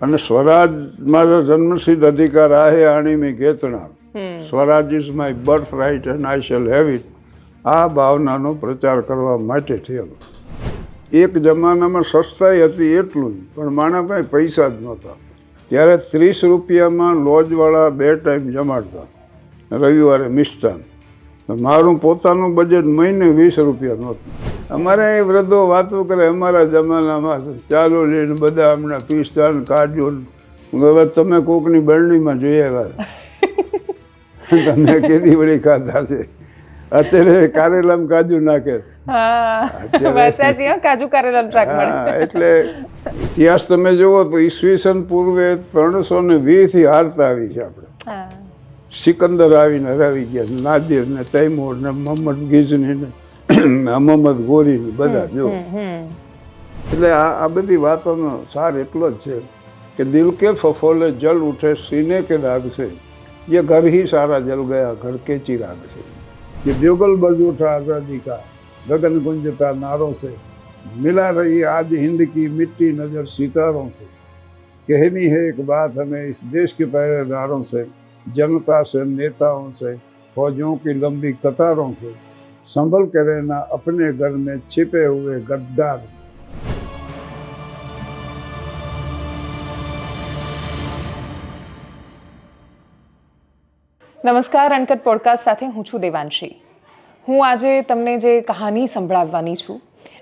અને સ્વરાજ મારો જન્મસિદ્ધ અધિકાર आहे आणि मी घेतणार. Swaraj is my birth right and I shall have it. આ ભાવનાનો પ્રચાર કરવા માટે થયેલો. એક જમાનામાં સસ્તાઈ હતી એટલું જ, પણ માણા પાસે પૈસા જ નહોતા. ત્યારે 30 રૂપિયામાં લોજવાળા 2 ટાઈમ જમાડતા, રવિવારે મિષ્ટાન. મારું પોતાનું બજેટ મહિને 20 રૂપિયા નહોતું. અમારે એ વૃદ્ધો વાતો કરે અમારા જમાનામાં ચાલો લઈને બધા હમણાં પિસ્તાન કાઢ્યો. હવે તમે કોકની બરણીમાં જોઈ આવ્યા, તમે કેદી વળી ખાધા છે? અત્યારે કારેલામાં કાજુ નાખે. એટલે ઇતિહાસ તમે જુઓ તો ઈસવીસન પૂર્વે 320 થી હારતા આવી છે આપણે. સિકંદર આવીને હરાવી ગયા, નાદિર ને તૈમૂર ને મોહમ્મદ ગિઝની ને મોહમ્મદ ગોરી ને બધા. જો એટલે આ બધી વાતોનો સાર એટલો જ છે કે દિલ કે ફફોલે જલ ઉઠે સીને કે દાગ છે, ये घर ही सारा जल गया घर के चिराग से, ये द्योगल बज उठा आज़ादी का गगन गुंजता नारों से, मिला रही आज हिंद की मिट्टी नजर सितारों से, कहनी है एक बात हमें इस देश के पहरेदारों से, जनता से नेताओं से फौजों की लंबी कतारों से, संभल के रहना अपने घर में छिपे हुए गद्दार. નમસ્કાર, અનકટ પોડકાસ્ટ સાથે હું છું દેવાંશી. હું આજે તમને જે કહાની સંભળાવવાની છું,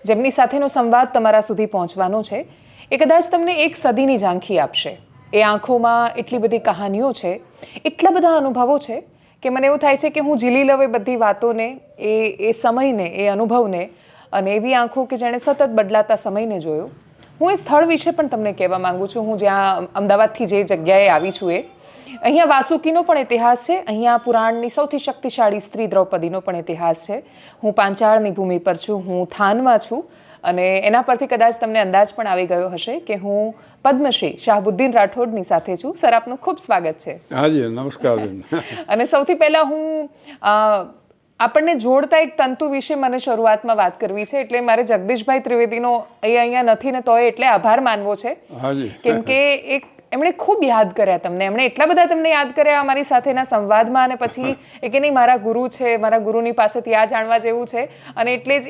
જેમની સાથેનો સંવાદ તમારા સુધી પહોંચવાનો છે, એ કદાચ તમને એક સદીની ઝાંખી આપશે. એ આંખોમાં એટલી બધી કહાનીઓ છે, એટલા બધા અનુભવો છે કે મને એવું થાય છે કે હું ઝીલી લઉં એ બધી વાતોને, એ સમયને, એ અનુભવને, અને એવી આંખો કે જેણે સતત બદલાતા સમયને જોયો. હું એ સ્થળ વિશે પણ તમને કહેવા માગું છું. હું જ્યાં અમદાવાદથી જે જગ્યાએ આવી છું, અહીંયા વાસુકીનો પણ ઇતિહાસ છે. અહીંયા પુરાણની સૌથી શક્તિશાળી સ્ત્રી દ્રૌપદીનો પણ ઇતિહાસ છે. હું પાંચાળની ભૂમિ પર છું, હું થાનમાં છું, અને એના પરથી કદાચ તમને અંદાજ પણ આવી ગયો હશે કે હું પદ્મશ્રી શાહબુદ્દીન રાઠોડની સાથે છું. સર, આપનું ખૂબ સ્વાગત છે. હાજી, નમસ્કાર. અને સૌથી પહેલાં હું આપણને જોડતા એક તંતુ વિશે મને શરૂઆતમાં વાત કરવી છે, એટલે મારે જગદીશભાઈ ત્રિવેદીનો અહીંયા નથી ને તોય એટલે આભાર માનવો છે. કેમ કે એમણે ખૂબ યાદ કર્યા તમને, એમણે એટલા બધા તમને યાદ કર્યા અમારી સાથેના સંવાદમાં, અને પછી એ કે નહીં મારા ગુરુ છે, મારા ગુરુની પાસેથી આ જાણવા જેવું છે, અને એટલે જ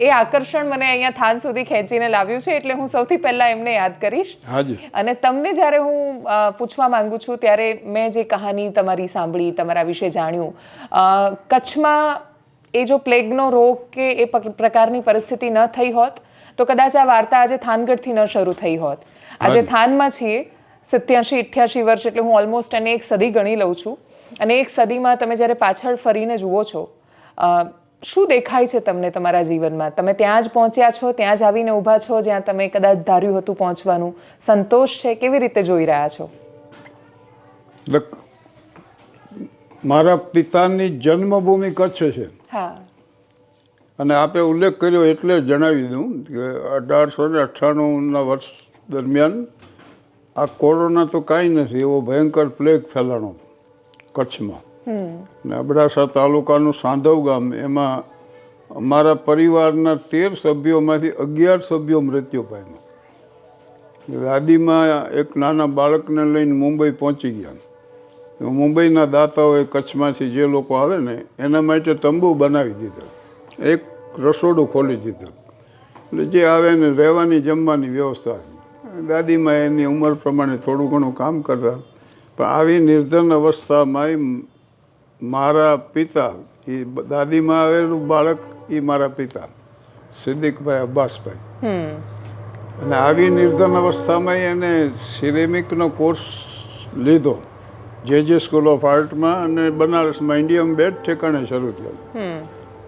એ આકર્ષણ મને અહીંયા થાન સુધી ખેંચીને લાવ્યું છે. એટલે હું સૌથી પહેલાં એમને યાદ કરીશ. અને તમને જ્યારે હું પૂછવા માંગુ છું ત્યારે મેં જે કહાની તમારી સાંભળી, તમારા વિશે જાણ્યું, કચ્છમાં એ જો પ્લેગનો રોગ કે એ પ્રકારની પરિસ્થિતિ ન થઈ હોત તો કદાચ આ વાર્તા આજે થાનગઢથી ન શરૂ થઈ હોત. આજે થાનમાં છીએ, 87-88 વર્ષ, એટલે હું ઓલમોસ્ટ એને એક સદી ગણી લઉં છું. અને એક સદીમાં તમે જ્યારે પાછળ ફરીને જુઓ છો, શું દેખાય છે તમને તમારા જીવનમાં? તમે ત્યાં જ પહોંચ્યા છો, ત્યાં જ આવીને ઊભા છો જ્યાં તમે કદાચ ધાર્યું હતું પહોંચવાનું? સંતોષ છે? કેવી રીતે જોઈ રહ્યા છો? મારા પિતાની જન્મભૂમિ કચ્છ છે. હા. અને આપે ઉલ્લેખ કર્યો એટલે જણાવી દઉં કે 1898ના વર્ષ દરમિયાન આ કોરોના તો કાંઈ નથી, એવો ભયંકર પ્લેગ ફેલાણો કચ્છમાં. ને અબડાસા તાલુકાનું સાંધવ ગામ, એમાં અમારા પરિવારના 13 સભ્યોમાંથી 11 સભ્યો મૃત્યુ પામ્યા. દાદીમાં એક નાના બાળકને લઈને મુંબઈ પહોંચી ગયા. મુંબઈના દાતાઓએ કચ્છમાંથી જે લોકો આવે ને એના માટે તંબુ બનાવી દીધો, એક રસોડું ખોલી દીધું, એટલે જે આવે ને રહેવાની જમવાની વ્યવસ્થા. દાદીમાં એની ઉંમર પ્રમાણે થોડું ઘણું કામ કરતા. પણ આવી નિર્ધન અવસ્થામાં મારા પિતા, એ દાદીમાં આવેલું બાળક, એ મારા પિતા સિદ્દીકભાઈ અબ્બાસભાઈ, અને આવી નિર્ધન અવસ્થામાં એને સિરેમિકનો કોર્સ લીધો જે સ્કૂલ ઓફ આર્ટમાં, અને બનારસમાં ઇન્ડિયમ બેડ ઠેકાણે શરૂ થયો.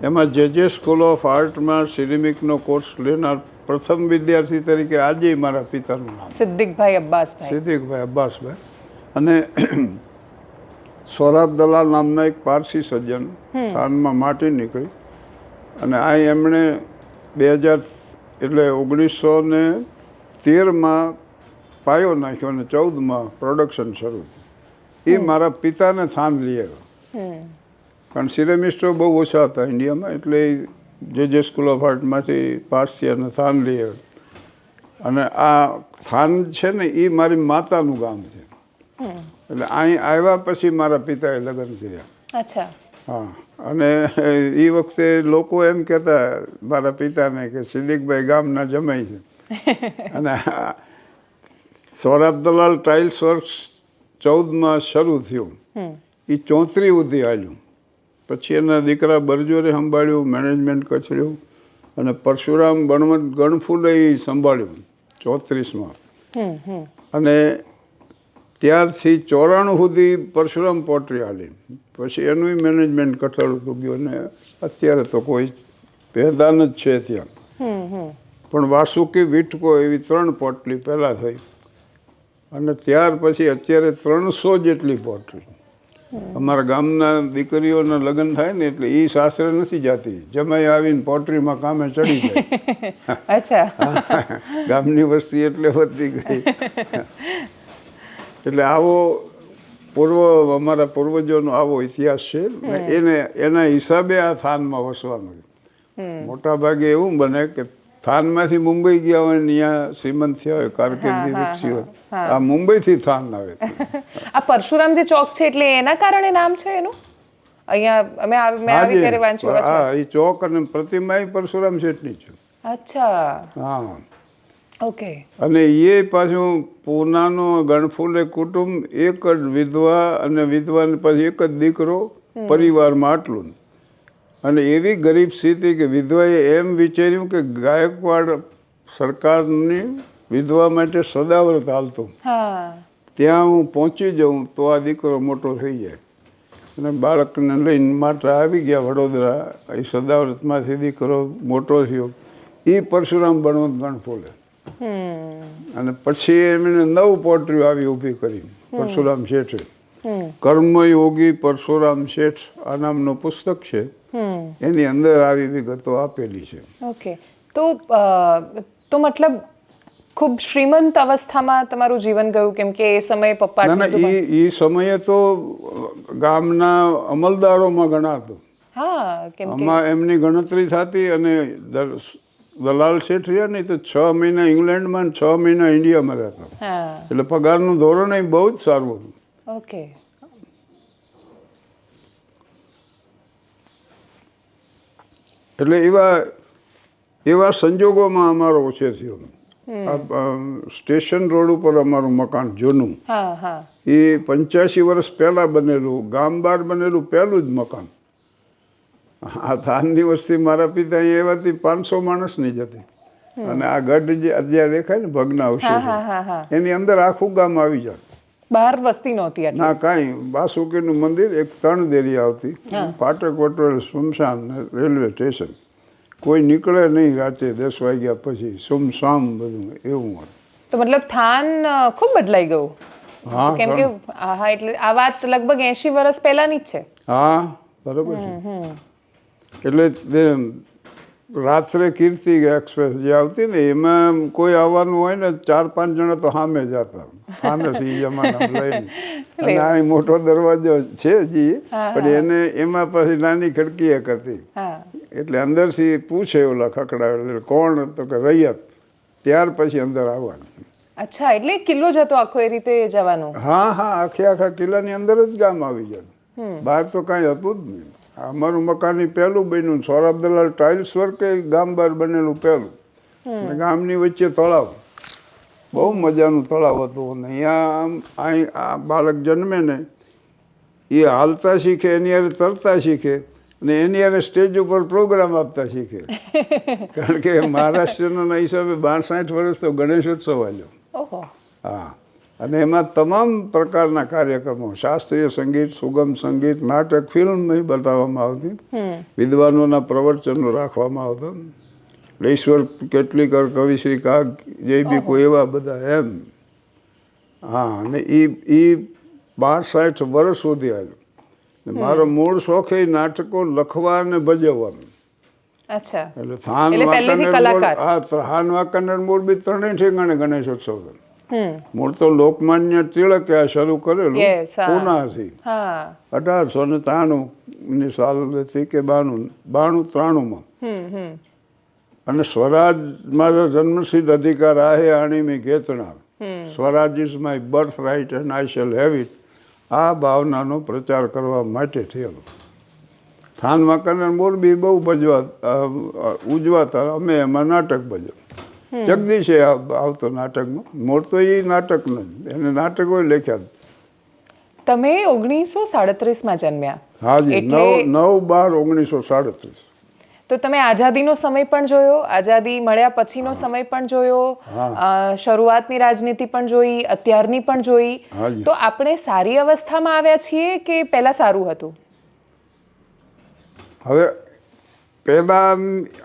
એમાં જે સ્કૂલ ઓફ આર્ટમાં સિરેમિકનો કોર્સ લેનાર પ્રથમ વિદ્યાર્થી તરીકે આજે મારા પિતાનું નામ સિદ્દીકભાઈ અબ્બાસભાઈ. અને સોરાબ દલાલ નામના એક પારસી સજ્જન થાનમાં માટી નીકળી, અને આ એમણે 2000 એટલે 1913માં પાયો નાખ્યો અને 14માં પ્રોડક્શન શરૂ થયું. એ મારા પિતાને થાન લઈ આવ્યો, કારણ સિરેમિસ્ટો બહુ ઓછા હતા ઇન્ડિયામાં, એટલે જે સ્કૂલ ઓફ આર્ટમાંથી પાસ થયા અને થાન લઈ આવ્યો. અને આ થાન છે ને એ મારી માતાનું ગામ છે. એટલે અહીં આવ્યા પછી મારા પિતાએ લગ્ન કર્યા. અચ્છા. હા, અને એ વખતે લોકો એમ કહેતા મારા પિતાને કે સિદ્દીકભાઈ ગામના જમાઈ છે. અને સોરાબ દલાલ ટાઇલ્સ વર્ક્સ 14માં શરૂ થયું, એ 34 સુધી હાલ્યું. પછી એના દીકરા બરજોરે સંભાળ્યું, મેનેજમેન્ટ કચડ્યું, અને પરશુરામ બણવંત ગણફુલે સંભાળ્યું 34માં. અને ત્યારથી 94 સુધી પરશુરામ પોટ્રી હાલી. પછી એનું મેનેજમેન્ટ કઠોળતું ગયું, અને અત્યારે તો કોઈ ભેદાન જ છે ત્યાં. પણ વાસુકી વિટકો એવી 3 પોટલી પહેલાં થઈ, અને ત્યાર પછી અત્યારે 300 જેટલી પોટલી. અમારા ગામના દીકરીઓના લગ્ન થાય ને એટલે એ સાસરે નથી જતી, જમાઈ આવીને પોટરીમાં કામે ચડી જાય. અચ્છા. ગામની વસ્તી એટલે વધી ગઈ. એટલે આવો અમારા પૂર્વજોનો આવો ઇતિહાસ છે. એના હિસાબે આ થાનમાં વસવાનું. મોટા ભાગે એવું બને કે થાનમાંથી મુંબઈ ગયા હોય ને ત્યાં શ્રીમંત થયા હોય, કારકિર્દી વિકસી હોય, આ મુંબઈથી થાન આવે. આ પરશુરામ જે ચોક છે એટલે એના કારણે નામ છે એનું? અહીંયા મેં આવી ત્યારે વાંચ્યું. હા, એ ચોક અને પ્રતિમા પરશુરામ શેઠની છે. અચ્છા. હા, ઓકે. અને એ પાછું પૂનાનો ગણફુલે કુટુંબ એક જ વિધવા, અને વિધવાને પછી એક જ દીકરો, પરિવારમાં આટલું. અને એવી ગરીબ સ્થિતિ કે વિધવાએ એમ વિચાર્યું કે ગાયકવાડ સરકારની વિધવા માટે સદાવ્રત હાલતું, ત્યાં હું પહોંચી જાઉં તો આ દીકરો મોટો થઈ જાય. અને બાળકને લઈને માટે આવી ગયા વડોદરા. એ સદાવ્રતમાંથી દીકરો મોટો થયો, એ પરશુરામ બણવંત ગણફુલે. અને પછી એમને 9 પોટરીઓ આવી ઊભી કરી પરશુરામ શેઠે. કર્મયોગી પરશુરામ શેઠ આ નામનું પુસ્તક છે, એની અંદર આવી વિગતો આપેલી છે. ઓકે. તો મતલબ ખૂબ શ્રીમંત અવસ્થામાં તમારું જીવન ગયું, કેમ કે એ સમયે પપ્પા એ સમયે તો ગામના અમલદારોમાં ગણાતું. હા, કેમ આમાં એમની ગણતરી થતી. અને દલાલ શેઠ રહ્યા ને તો 6 મહિના ઇંગ્લેન્ડમાં, 6 મહિના ઇન્ડિયામાં રહેતા. એટલે પગારનું ધોરણ એ બહુ જ સારું હતું. ઓકે. એટલે એવા સંજોગોમાં અમારો ઉછેર થયો. સ્ટેશન રોડ ઉપર અમારું મકાન જૂનું, એ 85 વર્ષ પહેલાં બનેલું, ગામ બહાર બનેલું પહેલું જ મકાન. આ થાનની વસ્તી મારા પિતા અહીંયા એવાથી 500 માણસની જ હતી. અને આ ગઢ જે અત્યારે દેખાય ને ભગ્ન અવશેષ, એની અંદર આખું ગામ આવી જાય. બહાર વસ્તી નહોતી ના, કાંઈ. વાસુકીનું મંદિર, એક 3 દેરી આવતી, ફાટક વટોળ, સુમસાન, રેલવે સ્ટેશન. કોઈ નીકળે નહીં રાતે 10 વાગ્યા પછી, સુમસામ બધું એવું હતું. તો મતલબ થાન ખૂબ બદલાઈ ગયું. હા, કેમ કે હા, એટલે આ વાત લગભગ 80 વર્ષ પહેલાની જ છે. હા, બરોબર છે. એટલે રાત્રે કીર્તિ એક્સપ્રેસ જે આવતી ને, એમાં કોઈ આવવાનું હોય ને 4-5 જણા તો સામે જ હતા, ફાનસ એ જમાનામાં લઈને. અને આ મોટો દરવાજો છે જી, પણ એને એમાં પછી નાની ખડકી એક હતી. એટલે અંદરથી પૂછે ઓલા ખકડાવે, કોણ? તો કે રૈયત. ત્યાર પછી અંદર આવવાનું. અચ્છા, એટલે કિલ્લો જ હતો આખો, એ રીતે જવાનું? હા, આખા કિલ્લાની અંદર જ ગામ આવી જતું, બહાર તો કાંઈ હતું જ નહીં. અમારું મકાન પહેલું બન્યું. સોરાબ દલાલ ટાઇલ્સ વર્ક ગામ બહાર બનેલું પહેલું. ગામની વચ્ચે તળાવ, બહુ મજાનું તળાવ હતું. અને અહીંયા આ બાળક જન્મે ને એ હાલતા શીખે, એની યારે તરતા શીખે, અને એની યારે સ્ટેજ ઉપર પ્રોગ્રામ આપતા શીખે. કારણ કે મહારાષ્ટ્રના હિસાબે 62 વર્ષ તો ગણેશોત્સવ આવ્યો. હા, અને એમાં તમામ પ્રકારના કાર્યક્રમો, શાસ્ત્રીય સંગીત, સુગમ સંગીત, નાટક, ફિલ્મ બતાવવામાં આવતી. વિદ્વાનોના પ્રવચનો રાખવામાં આવતા. ઈશ્વર કેટલીકર, કવિશ્રી કાગ, જે બી કોઈ એવા બધા એમ. હા, અને એ 62 વર્ષ સુધી આવ્યો. મારો મૂળ શોખ એ નાટકો લખવા અને ભજવવાનું. અચ્છા. એટલે થાન વાંકાનેર મોરબી 3 ઠેકાણે ગણેશોત્સવ. મૂળ તો લોકમાન્ય તિલકે આ શરૂ કરેલું પૂનાથી 1893 ની સાલ હતી કે 92-93માં. અને સ્વરાજમાં જન્મસિદ્ધ અધિકાર આહે આણી મેં ઘેતણા, Swaraj is my birth right and I shall have it, આ ભાવનાનો પ્રચાર કરવા માટે થયેલો. થાન વાંકાને મોરબી બહુ ઉજવાતા, અમે એમાં નાટક ભજવ. જગદીશે આવતો નાટકમાં, મોર તો એ નાટકનો જ, એને નાટક હોય લખ્યા. તમે 1937માં જન્મ્યા. હાજી, 9/12/1937. તો તમે આઝાદીનો સમય પણ જોયો, આઝાદી મળ્યા પછીનો સમય પણ જોયો, શરૂઆતની રાજનીતિ પણ જોઈ, અત્યારની પણ જોઈ. તો આપણે સારી અવસ્થામાં આવ્યા છીએ કે પહેલા સારું હતું? હવે પહેલા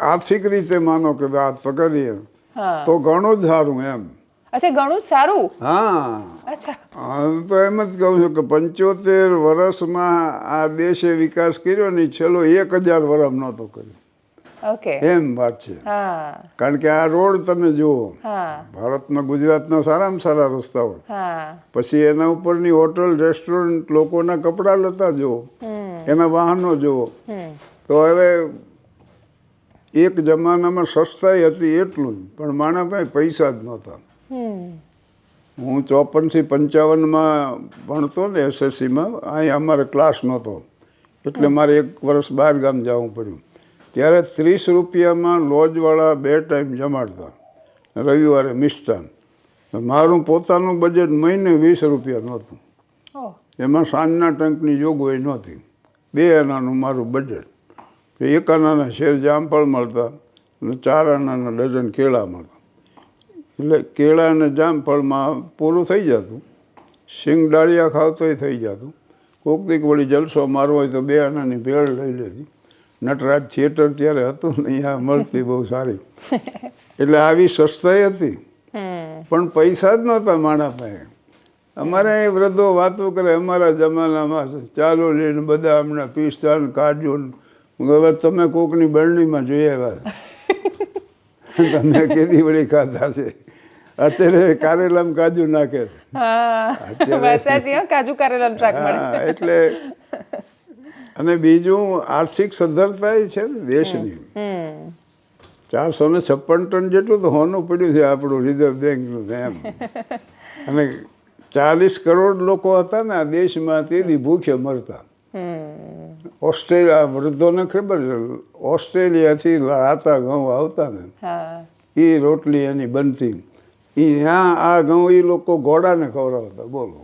આર્થિક રીતે માનો કે વાત કરીએ તો ઘણું જ સારું એમ. અચ્છા, ઘણું સારું. હા, અચ્છા, તો એમ જ કહું છું કે 75 વર્ષમાં આ દેશે વિકાસ કર્યો ને, છેલ્લો 1000 વર્ષ નહોતો કર્યો. ઓકે, એમ વાત છે. હા, કારણ કે આ રોડ તમે જુઓ, હા, ભારતમાં ગુજરાતના સારામાં સારા રસ્તાઓ, હા, પછી એના ઉપરની હોટલ, રેસ્ટોરન્ટ, લોકોના કપડાં લતા જુઓ, એના વાહનો જુઓ. તો હવે એક જમાનામાં સસ્તાઈ હતી એટલું જ, પણ માણા પાસે પૈસા જ નહોતા. હું 54 થી 55 ભણતો ને SSCમાં, અહીં અમારે ક્લાસ નહોતો એટલે મારે 1 વર્ષ બહાર ગામ જવું પડ્યું. ત્યારે 30 રૂપિયામાં લોજવાળા 2 ટાઈમ જમાડતા, રવિવારે મિષ્ટાન. મારું પોતાનું બજેટ મહિને 20 રૂપિયા નહોતું, એમાં સાંજના ટંકની જોગવાઈ નહોતી. 2 આનાનું મારું બજેટ. 1 આનાના શેર જામફળ મળતા અને 4 આનાના ડઝન કેળા મળતા. એટલે કેળા અને જામફળમાં પૂરું થઈ જતું, સિંગ ડાળિયા ખાવ તોય થઈ જતું. કોક દીક વળી જલસો મારવો હોય તો 2 આનાની ભેળ લઈ લેતી. નટરાજ થિયેટર ત્યારે હતું ને, અહીંયા મળતી બહુ સારી. એટલે આવી સસ્તાઈ હતી, પણ પૈસા જ નહોતા માણા પાસે. અમારે અહીં વૃદ્ધો વાતો કરે, અમારા જમાનામાં ચાલો લઈને બધા હમણાં પિસ્તા ને કાજુ ને. હવે તમે કોકની બરણીમાં જોઈ આવ્યા, તમે કેદી વળી ખાધા છે? અત્યારે કારેલામાં કાજુ નાખે, એટલે. અને બીજું આર્થિક સદ્ધરતા છે ને દેશની. 456 ટન જેટલું તો હોનું પડ્યું છે આપણું રિઝર્વ બેંકનું એમ. અને 40 કરોડ લોકો હતા ને આ દેશમાં, તેથી ભૂખે મરતા. ઓસ્ટ્રેલિયા, વૃદ્ધોને ખબર છે, ઓસ્ટ્રેલિયાથી રાતા ઘઉં આવતા ને, એ રોટલી એની બનતી. આ ઘઉં એ લોકો ઘોડાને ખવડાવતા, બોલો.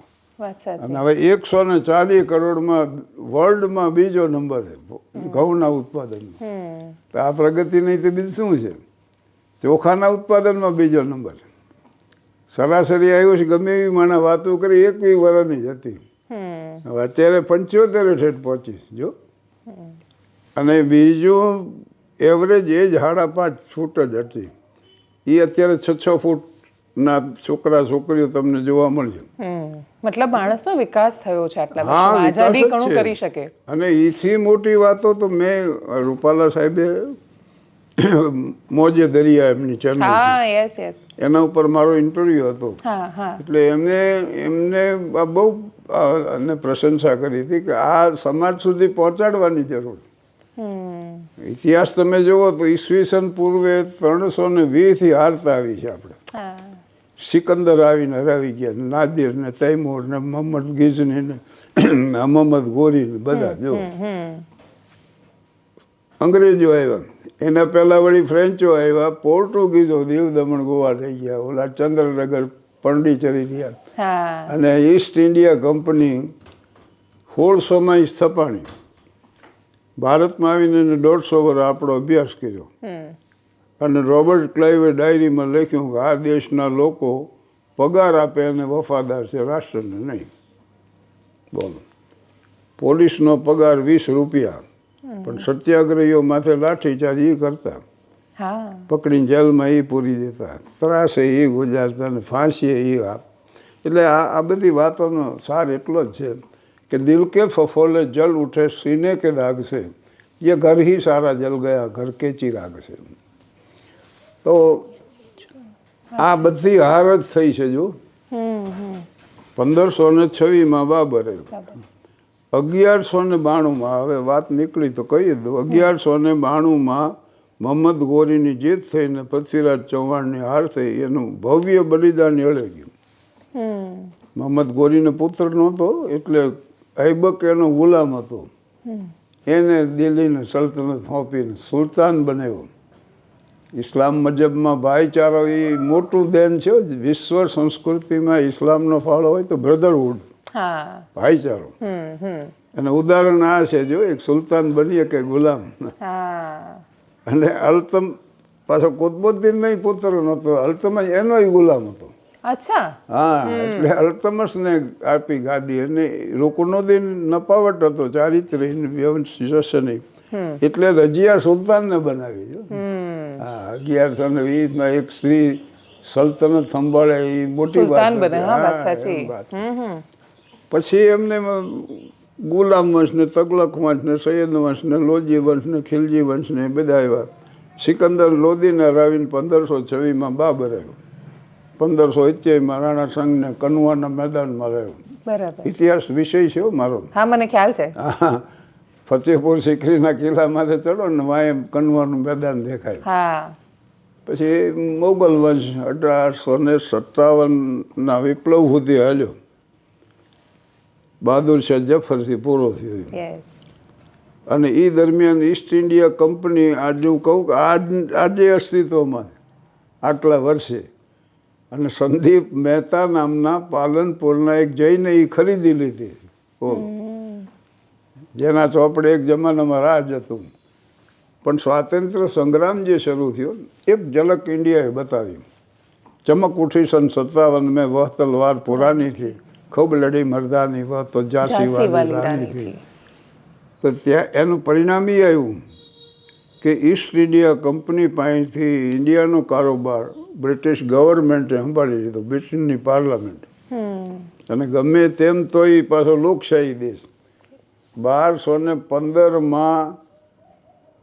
અને હવે 140 કરોડમાં વર્લ્ડમાં બીજો નંબર છે ઘઉંના ઉત્પાદનમાં. તો આ પ્રગતિ નહીં તો બીજું શું છે? ચોખાના ઉત્પાદનમાં બીજો નંબર છે. સરાસરી આવ્યો છે, ગમે એવી માણસ વાતો કરી, 21 વર્ષની જ હતી, હવે અત્યારે 75 ઠેઠ પહોંચી જો. અને બીજું એવરેજ એજ 5.5 ફૂટ જ હતી, એ અત્યારે 6 ફૂટના છોકરા છોકરીઓ તમને જોવા મળશે. મતલબ માણસનો વિકાસ થયો છે આટલા વર્ષોમાં, આઝાદી ઘણું કરી શકે. અને એથી મોટી વાતો તો મેં રૂપાલા સાહેબે મોજે દરિયા એમની ચેનલ, એના ઉપર મારો ઇન્ટરવ્યુ હતો. એટલે એમને બહુ પ્રશંસા કરી હતી કે આ સમાજ સુધી પહોંચાડવાની જરૂર. ઇતિહાસ તમે જુઓ તો ઈસવીસન પૂર્વે 320 થી હારતા આવી છે આપણે. સિકંદર આવીને હરાવી ગયા, નાદિર ને તૈમૂર ને મોહમ્મદ ગિઝની ને મોહમ્મદ ગોરી ને બધા. જો અંગ્રેજો આવ્યા, એના પહેલાં વળી ફ્રેન્ચો આવ્યા, પોર્ટુગીઝો દીવ દમણ ગોવા થઈ ગયા, ઓલા ચંદ્રનગર પોંડિચેરી રહ્યા, અને ઈસ્ટ ઇન્ડિયા કંપની 1600માં સ્થપાણી. ભારતમાં આવીને 150 વર્ષ આપણો અભ્યાસ કર્યો. અને રોબર્ટ ક્લાઇવે ડાયરીમાં લખ્યું કે આ દેશના લોકો પગાર આપે અને વફાદાર છે, રાષ્ટ્રને નહીં. બોલો, પોલીસનો પગાર 20 રૂપિયા, પણ સત્યાગ્રહીઓ માથે લાઠીચાર્જ એ કરતા, પકડીને જેલમાં એ પૂરી દેતા, ત્રાસે એ ગુજારતા ને ફાંસીએ એ આપ. એટલે આ બધી વાતોનો સાર એટલો જ છે કે દિલ કે ફફોલે જલ ઉઠે સીને કે દાગ છે, ये घर ही सारा जल गया घर के चिराग से. તો આ બધી હાર જ થઈ છે. જો 1526માં બાબરે, 1192માં, હવે વાત નીકળી તો કહી દઉં, 1192માં મોહમ્મદ ગોરીની જીત થઈ ને પૃથ્વીરાજ ચૌહાણની હાર થઈ એનું ભવ્ય બલિદાન એળે ગયું. મોહમ્મદ ગોરીનો પુત્ર નહોતો એટલે ઐબક એનો ગુલામ હતો. એને દિલ્હીને સલ્તનત સોંપીને સુલતાન બનાવ્યો. ઇસ્લામ મજહબમાં ભાઈચારો એ મોટું દેન છે. વિશ્વ સંસ્કૃતિમાં ઇસ્લામનો ફાળો હોય તો બ્રધરહુડ, ભાઈચારો. અને ઉદાહરણ આ છે, જો એક સુલતાન બનીએ કે ગુલામ. અને અલ્તમ પાછો કુતબુદ્દીન નહીં પુત્ર નહોતો, અલ્તમસ એનોય ગુલામ હતો. અચ્છા. હા, એટલે અલ્તમસને આપી ગાદી. અને રુકનુદ્દીન નપાવટ હતો, ચારિત્ર્ય વ્યવસ્થિત, એટલે રજિયા સુલતાનને બનાવી. હા, 1120માં એક સ્ત્રી સલ્તનત સંભાળે એ મોટી વાત. પછી એમને ગુલામ વંશ ને તગલક વંશ ને સૈયદ વંશ ને લોજી વંશ ને ખિલજી વંશ ને બધા આવ્યા. સિકંદર લોદીને હરાવીને 1526માં બાબર આવ્યો. 1581માં રાણા સંઘને કનુઆના મેદાનમાં રહ્યો. ઇતિહાસ વિષય છે મારો. હા, મને ખ્યાલ છે. હા, ફતેહપુર સિકરીના કિલ્લા માથે ચડો ને વાંહે કનુઆનું મેદાન દેખાય. પછી મોગલ વંશ 1857ના વિપ્લવ સુધી હાલ્યો. બહાદુર શાહ જફરથી પૂરો થયો. અને એ દરમિયાન ઈસ્ટ ઇન્ડિયા કંપની આજે હું કહું કે આજે અસ્તિત્વમાં આટલા વર્ષે. અને સંદીપ મહેતા નામના પાલનપુરના એક જઈને એ ખરીદી લીધી. જેના ચોપડે એક જમાનામાં રાજ હતું. પણ સ્વાતંત્ર્ય સંગ્રામ જે શરૂ થયો એક ઝલક ઇન્ડિયાએ બતાવી. ચમક ઉઠી 57 મેં વહ તલવાર પુરાની થી, ખૂબ લડી મર્દાની વહ તો ઝાંસી વાલી રાની થી. તો ત્યાં એનું પરિણામ એ આવ્યું કે ઈસ્ટ ઇન્ડિયા કંપની પાસેથી ઇન્ડિયાનો કારોબાર બ્રિટિશ ગવર્મેન્ટે સંભાળી લીધો, બ્રિટનની પાર્લામેન્ટ. અને ગમે તેમ તો એ પાછો લોકશાહી દેશ. 1215માં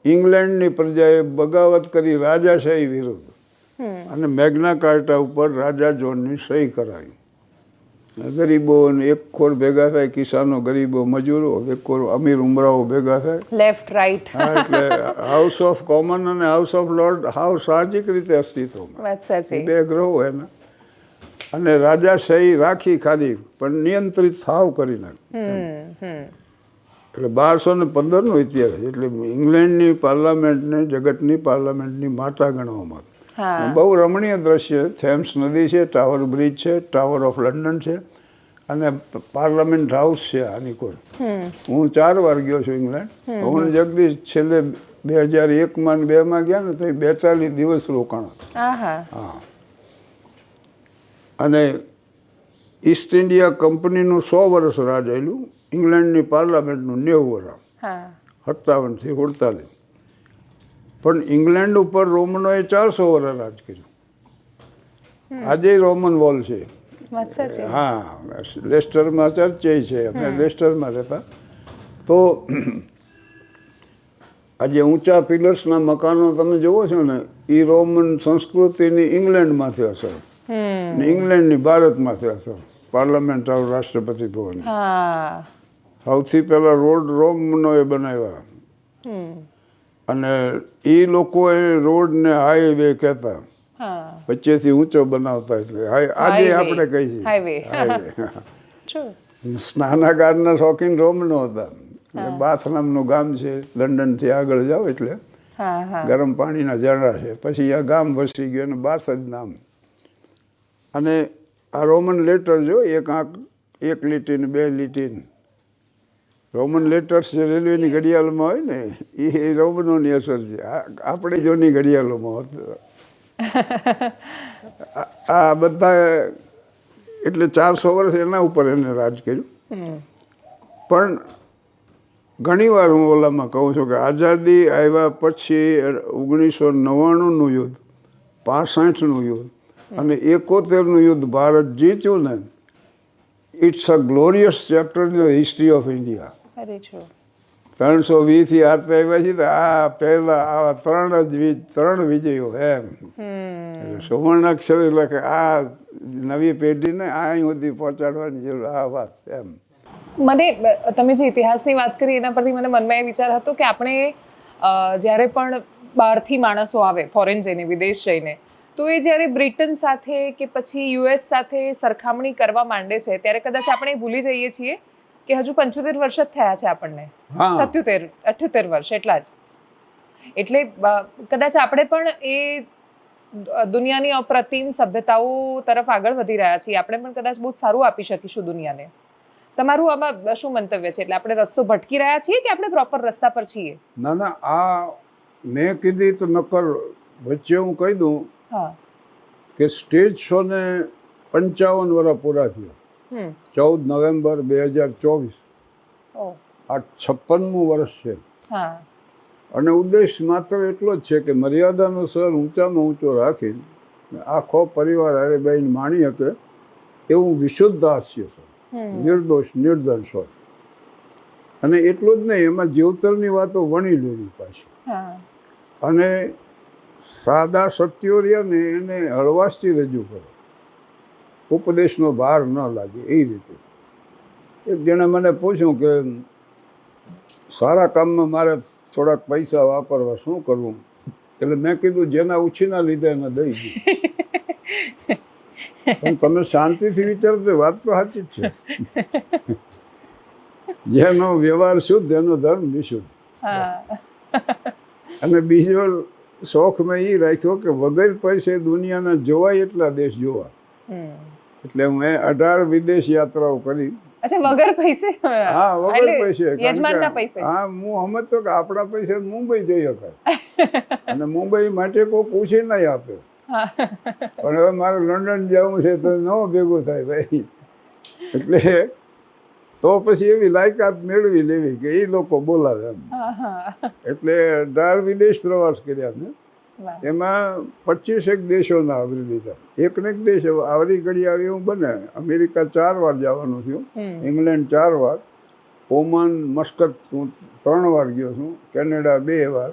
ઇંગ્લેન્ડની પ્રજાએ બગાવત કરી રાજાશાહી વિરુદ્ધ, અને મેગ્ના કાર્ટા ઉપર રાજા જોનની સહી કરાવી. ગરીબો એક ખોર ભેગા થાય, કિસાનો, ગરીબો, મજૂરો, એક ખોર અમીર ઉમરાઓ ભેગા થાય, લેફ્ટ રાઈટ. હા, એટલે હાઉસ ઓફ કોમન અને હાઉસ ઓફ લોર્ડ હાવ સાહજિક રીતે અસ્તિત્વમાં, બે ગ્રહો એના. અને રાજાશાહી રાખી ખાલી, પણ નિયંત્રિત થાવ કરી નાખી. એટલે 1215નો ઇતિહાસ. એટલે ઇંગ્લેન્ડની પાર્લામેન્ટને જગતની પાર્લામેન્ટની માતા ગણવામાં. બહુ રમણીય દ્રશ્ય. થેમ્સ નદી છે, ટાવર બ્રિજ છે, ટાવર ઓફ લંડન છે, અને પાર્લામેન્ટ હાઉસ છે આની કોઈ. હું 4 વાર ગયો છું ઇંગ્લેન્ડ. હું જગદીશ છેલ્લે 2001માં ને 2માં ગયા ને તો 42 દિવસ રોકાણ. હા. અને ઈસ્ટ ઇન્ડિયા કંપનીનું 100 વર્ષ રાજ આવેલું. ઇંગ્લેન્ડની પાર્લામેન્ટનું 90 વર્ષ, 57થી 48. પણ ઇંગ્લેન્ડ ઉપર રોમનોએ 400 વર્ષ રાજ કર્યું. આજે રોમન વોલ છે. હા, લેસ્ટરમાં ચર્ચે છે. અમે લેસ્ટરમાં રહેતા. તો આજે ઊંચા પિલર્સના મકાનો તમે જુઓ છો ને, એ રોમન સંસ્કૃતિની ઇંગ્લેન્ડમાંથી અસર, ને ઇંગ્લેન્ડની ભારતમાંથી અસર. પાર્લામેન્ટ હાઉસ, રાષ્ટ્રપતિ ભવન. સૌથી પહેલા રોડ રોમનોએ બનાવ્યા. અને એ લોકોએ રોડને હાઈવે કહેતા, વચ્ચેથી ઊંચો બનાવતા. એટલે આજે આપણે કહીએ હાઈવે. સ્નાનાગારના શોખીન રોમનો હતા. બાથ નામનું ગામ છે, લંડનથી આગળ જાઓ એટલે ગરમ પાણીના ઝરણા છે. પછી આ ગામ વસી ગયું અને બાથ જ નામ. અને આ રોમન લેટર જો, એક આંક, 1 લીટી ને 2 લીટી. રોમન લેટર્સ જે રેલવેની ઘડિયાળમાં હોય ને, એ રોમનોની અસર છે. આપણે જોની ઘડિયાળોમાં આ બધા. એટલે 400 વર્ષ એના ઉપર એને રાજ કર્યું. પણ ઘણીવાર હું ઓલામાં કહું છું કે આઝાદી આવ્યા પછી 1999નું યુદ્ધ, 65નું યુદ્ધ અને 71નું યુદ્ધ ભારત જીત્યું ને, it's a glorious chapter in the history of India. 320થી હાથે આવ્યા છે તો આ પહેલા આવા 3 વિજયો એમ. એટલે સુવર્ણાક્ષર એટલે કે આ નવી પેઢીને અહીં સુધી પહોંચાડવાની જરૂર. આ વાત એમ. મને તમે જે ઇતિહાસની વાત કરી એના પરથી મને મનમાં એ વિચાર હતો કે આપણે જ્યારે પણ બહારથી માણસો આવે ફોરેન જઈને, વિદેશ જઈને, તો એ જ્યારે બ્રિટન સાથે કે પછી યુએસ સાથે સરખામણી કરવા માંડે છે ત્યારે કદાચ આપણે ભૂલી જઈએ છીએ કે હજુ 75 વર્ષ જ થયા છે આપણને, 77-78 વર્ષ એટલા જ. એટલે કદાચ આપણે પણ એ દુનિયાની અપ્રતિમ સભ્યતાઓ તરફ આગળ વધી રહ્યા છીએ. આપણે પણ કદાચ બહુ સારું આપી શકીશું દુનિયાને. તમારું આમાં શું મંતવ્ય છે? એટલે આપણે રસ્તો ભટકી રહ્યા છીએ કે આપણે પ્રોપર રસ્તા પર છીએ? ના ના, આ મેં કીધી તો નકર વચ્ચે હું કહી દઉં કે સ્ટેજ શો ને 55 વર્ષ પૂરા થયા. 14 નવેમ્બર 2024, આ 56મું વર્ષ છે. અને ઉદ્દેશ માત્ર એટલો જ છે કે મર્યાદાનો સ્તર ઊંચામાં ઊંચો રાખી આખો પરિવાર હારે બેન માણી શકે એવું વિશુદ્ધ હાસ્ય છે, નિર્દોષ નિર્દંશ હોય. અને એટલું જ નહીં, એમાં જીવતરની વાતો વણી લેવી પાછી, અને સાદા સત્યો રહ્યા ને એને હળવાશથી રજૂ કરો, ઉપદેશનો ભાર ન લાગે એ રીતે. એક જણે મને પૂછ્યું કે સારા કામમાં મારે થોડાક પૈસા વાપરવા શું કરવું? એટલે મેં કીધું જેના ઉછીના લીધે એને દઈ દીધું. પણ તમે શાંતિથી વિચારો, વાત તો સાચી જ છે. જેનો વ્યવહાર શુદ્ધ એનો ધર્મ વિશુદ્ધ. અને બીજો શોખ મેં એ રાખ્યો કે વગર પૈસે દુનિયાના જોવાય એટલા દેશ જોવા. એટલે મેં 18 વિદેશ યાત્રાઓ કરી. વગર પૈસે? હા, વગર પૈસે. યજમાનના પૈસે? હા, હું સમજતો કે આપણા પૈસે મુંબઈ જઈ શકાય, અને મુંબઈ માટે કોઈ પૂછી નહીં આપે. પણ હવે મારે લંડન જવું છે તો ન ભેગું થાય ભાઈ. એટલે તો પછી એવી લાયકાત મેળવી લેવી કે એ લોકો બોલાવે એમ. એટલે 18 વિદેશ પ્રવાસ કર્યા મેં. એમાં 25 દેશોના આવરી લીધા. એકને એક દેશ આવરી ઘડી આવી એવું બને. અમેરિકા 4 વાર જવાનું થયું, ઇંગ્લેન્ડ 4 વાર, ઓમાન મસ્કટ હું 3 વાર ગયો છું, કેનેડા 2 વાર,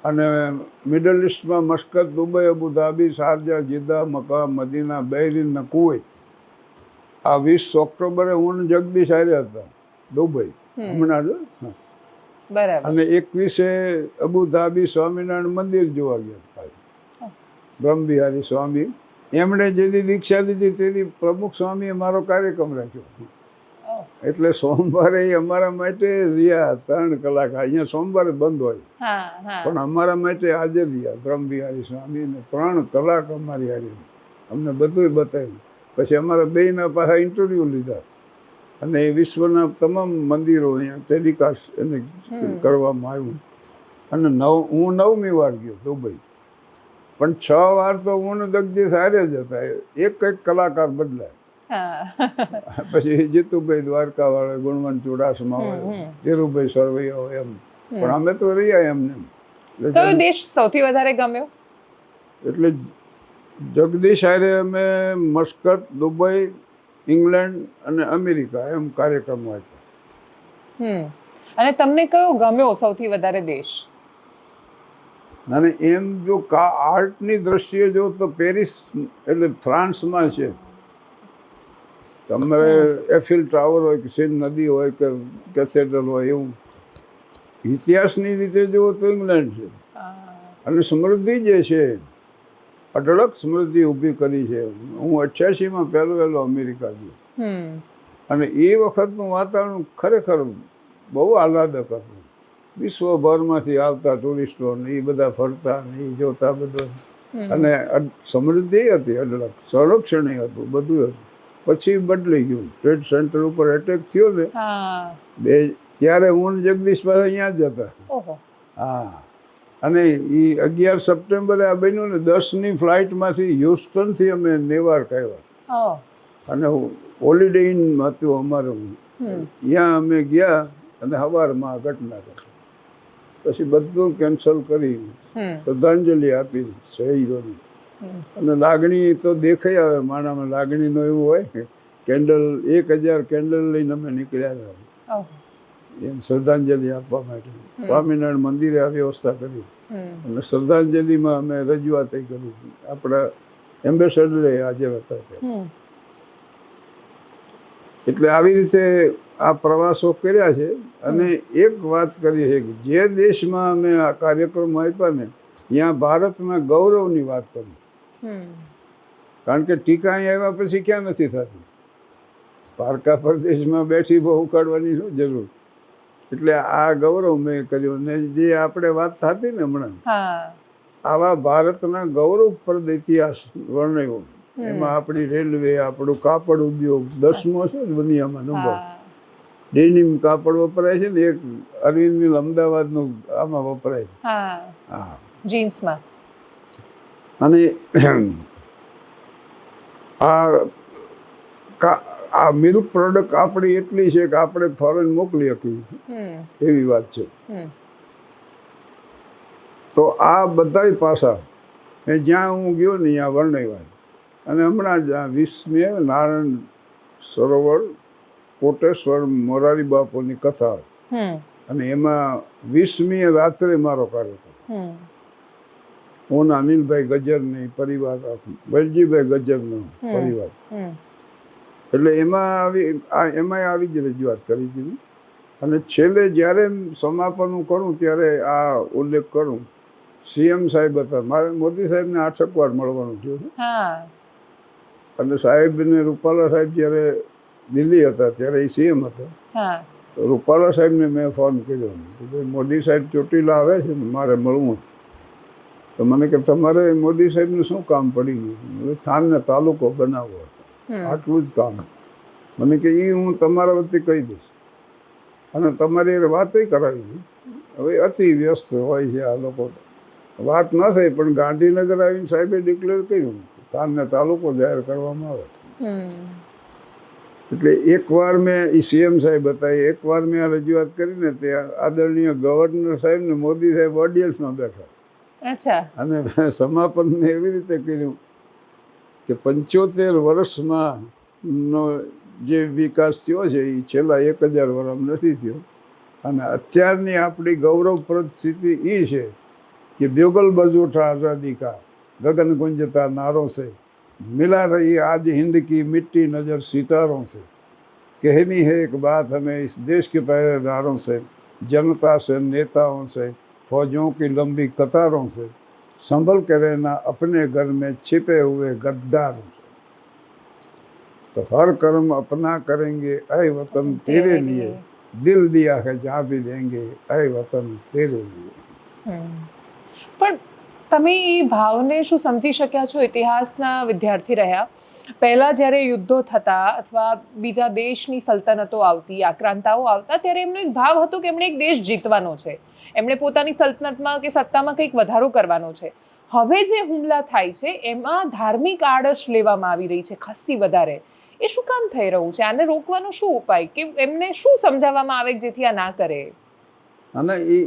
અને મિડલ ઇસ્ટમાં Muscat, Dubai, Abu Dhabi, Sharjah, Jeddah, Mecca, Medina, Bahrain ને કુવૈત. આ 20 ઓક્ટોબરે હું જગદીશ આવ્યા હતા દુબઈ હમણાં જ. અને 21 અબુધાબી સ્વામિનારાયણ મંદિર જોવા ગયા પાછું, બ્રહ્મવિહારી સ્વામી. એમણે જેની દીક્ષા લીધી તેથી પ્રમુખ સ્વામીએ મારો કાર્યક્રમ રાખ્યો. એટલે સોમવારે અમારા માટે રહ્યા 3 કલાક. અહીંયા સોમવારે બંધ હોય, પણ અમારા માટે હાજર રહ્યા બ્રહ્મવિહારી સ્વામી, ને 3 કલાક અમારી હારી અમને બધું બતાવ્યું. પછી અમારા બેયના પાછા ઇન્ટરવ્યૂ લીધા, અને એ વિશ્વના તમામ મંદિરો અહીંયા ટેલિકાસ્ટ એને કરવામાં આવ્યું. અને હું 9મી વાર ગયો દુબઈ, પણ 6 વાર તો હું જગદીશ હારે જ હતા. એક કલાકાર બદલાય. પછી જીતુભાઈ દ્વારકાવાળા, ગુણવંત ચુડાસમા હોય, ધીરુભાઈ સરવૈયા હોય એમ. પણ અમે તો રહ્યા એમને. કયો દેશ સૌથી વધારે ગમ્યો? એટલે જગદીશ હારે અમે મસ્કટ, દુબઈ, ઇંગ્લેન્ડ અને અમેરિકા એમ કાર્યક્રમો આપ્યા. અને તમને કયો ગમ્યો સૌથી વધારે દેશ? અને એમ જો આર્ટની દ્રષ્ટિએ જો તો પેરિસ એટલે ફ્રાન્સમાં છે. તમારે એફિલ ટાવર હોય કે સેન નદી હોય કે કેથેડ્રલ હોય એવું. ઇતિહાસની રીતે જુઓ તો ઇંગ્લેન્ડ છે. અને સમૃદ્ધિ જે છે, અઢળક સમૃદ્ધિ ઊભી કરી છે. હું 88માં પહેલો અમેરિકા ગયો, અને એ વખતનું વાતાવરણ ખરેખર બહુ આહલાદક હતું. વિશ્વભરમાંથી આવતા ટુરિસ્ટો ને એ બધા ફરતા ને એ જોતા બધું. અને સમૃદ્ધિ હતી અઢળક, સંરક્ષણ હતું, બધું હતું. પછી બદલાઈ ગયું. ટ્રેડ સેન્ટર ઉપર એટેક થયો ને ત્યારે હું જગદીશ પાસે અહીંયા જ હતા. હા, અને એ 11 સપ્ટેમ્બરે આ બન્યું ને. 10ની ફ્લાઇટમાંથી હ્યુસ્ટનથી અમે નેવાર્ક આવ્યા, અને હોલિડે ઇન હતું અમારું. ત્યાં અમે ગયા અને સવારમાં આ ઘટના કરી. પછી બધું કેન્સલ કરી શ્રદ્ધાંજલિ આપી શહીદોની. અને લાગણી તો દેખાઈ આવે માણામાં. લાગણીનો એવું હોય કે કેન્ડલ 1000 કેન્ડલ લઈને અમે નીકળ્યા હતા એમ શ્રદ્ધાંજલિ આપવા માટે. સ્વામિનારાયણ મંદિરે આ વ્યવસ્થા કરી, અને શ્રદ્ધાંજલિમાં અમે રજૂઆત કરી. આપણા એમ્બેસેડરે હાજર હતા. એટલે આવી રીતે આ પ્રવાસો કર્યા છે અને એક વાત કરી છે કે જે દેશમાં અમે આ કાર્યક્રમ આપ્યા ને ત્યાં ભારતના ગૌરવની વાત કરી. કારણ કે ટીકા અહીં આવ્યા પછી ક્યાં નથી થતી. પારકા પ્રદેશમાં બેઠી બહુ ઉકાળવાની શું જરૂર. એટલે આ ગૌરવ મેં કર્યું ને જે આપણે વાત થતી ને હમણાં આવા ભારતના ગૌરવપ્રદ ઇતિહાસ વર્ણવ્યો. એમાં આપણી રેલવે, આપણું કાપડ ઉદ્યોગ 10મો છે ને દુનિયામાં નંબર. ડેનિમ કાપડ વપરાય છે ને, એક અરવિંદ મિલ અમદાવાદનું આમાં વપરાય છે. હા, જીન્સમાં. અને આ મિલ્ક પ્રોડક્ટ આપણી એટલી છે કે આપણે ફોરેન મોકલી શકીએ એવી વાત છે. તો આ બધાય પાસા મેં જ્યાં હું ગયો ને ત્યાં વર્ણવ્યા. અને હમણાં જ 20મી નારાયણ સરોવર કોટેશ્વર મોરારી બાપુની કથા, અને એમાં 20મી રાત્રે મારો કાર્યક્રમ. હું અનિલભાઈ ગજ્જરની પરિવાર, વેલજીભાઈ ગજ્જરનો પરિવાર. એટલે એમાં આવી જ રજૂઆત કરી હતી. અને છેલ્લે જ્યારે સમાપન કરું ત્યારે આ ઉલ્લેખ કરું, સીએમ સાહેબ હતા. મારે મોદી સાહેબને 8 વાર મળવાનું થયું છે. અને સાહેબને રૂપાલા સાહેબ જ્યારે દિલ્હી હતા ત્યારે એ સીએમ હતા. તો રૂપાલા સાહેબને મેં ફોન કર્યો કે ભાઈ મોદી સાહેબ ચોટીલા આવે છે ને મારે મળવું. તો મને કે તમારે મોદી સાહેબનું શું કામ પડી ગયું? થાનને તાલુકો બનાવવો, આટલું જ કામ. મને કે એ હું તમારા વતી કહી દઈશ. અને તમારી વાતય કરાવી હતી. હવે અતિ વ્યસ્ત હોય છે આ લોકો, વાત ન થઈ. પણ ગાંધીનગર આવીને સાહેબે ડિક્લેર કર્યું થાનને તાલુકો જાહેર કરવામાં આવે. એટલે એકવાર મેં એ સીએમ સાહેબ હતા, એકવાર મેં આ રજૂઆત કરીને ત્યાં આદરણીય ગવર્નર સાહેબ ને મોદી સાહેબ ઓડિયન્સમાં બેઠા. અને સમાપન મેં એવી રીતે કર્યું કે 75 વર્ષમાં નો જે વિકાસ થયો છે એ છેલ્લા 1000 વર્ષમાં નથી થયો. અને અત્યારની આપણી ગૌરવપ્રદ સ્થિતિ એ છે કે બેગલ બજોઠા આઝાદી કા ગગન ગુંજતા નારો से मिला रही आज हिंद की मिट्टी नज़र सितारों से कहनी है एक बात हमें इस देश के पहरेदारों से जनता से नेताओं से फौजों की लंबी कतारों से संभल के रहना अपने घर में छिपे हुए गद्दारों से तो हर कर्म अपना करेंगे ऐ वतन तेरे लिए दिल दिया है जहाँ भी देंगे ऐ वतन तेरे लिए. પણ તમે એ ભાવને શું સમજી શક્યા છો? ઇતિહાસના વિદ્યાર્થી રહ્યા, પહેલા જ્યારે યુદ્ધો થતા અથવા બીજા દેશની સલ્તનતો આવતી, આક્રાંતાઓ આવતા, ત્યારે એમનો એક ભાવ હતો કે એમણે એક દેશ જીતવાનો છે, એમણે પોતાની સલ્તનતમાં કે સત્તામાં કંઈક વધારો કરવાનો છે. હવે જે હુમલા થાય છે એમાં ધાર્મિક આડશ લેવામાં આવી રહી છે ખાસ્સી વધારે. એ શું કામ થઈ રહ્યું છે? આને રોકવાનો શું ઉપાય? કે એમને શું સમજાવવામાં આવે જેથી આ ના કરે? અને એ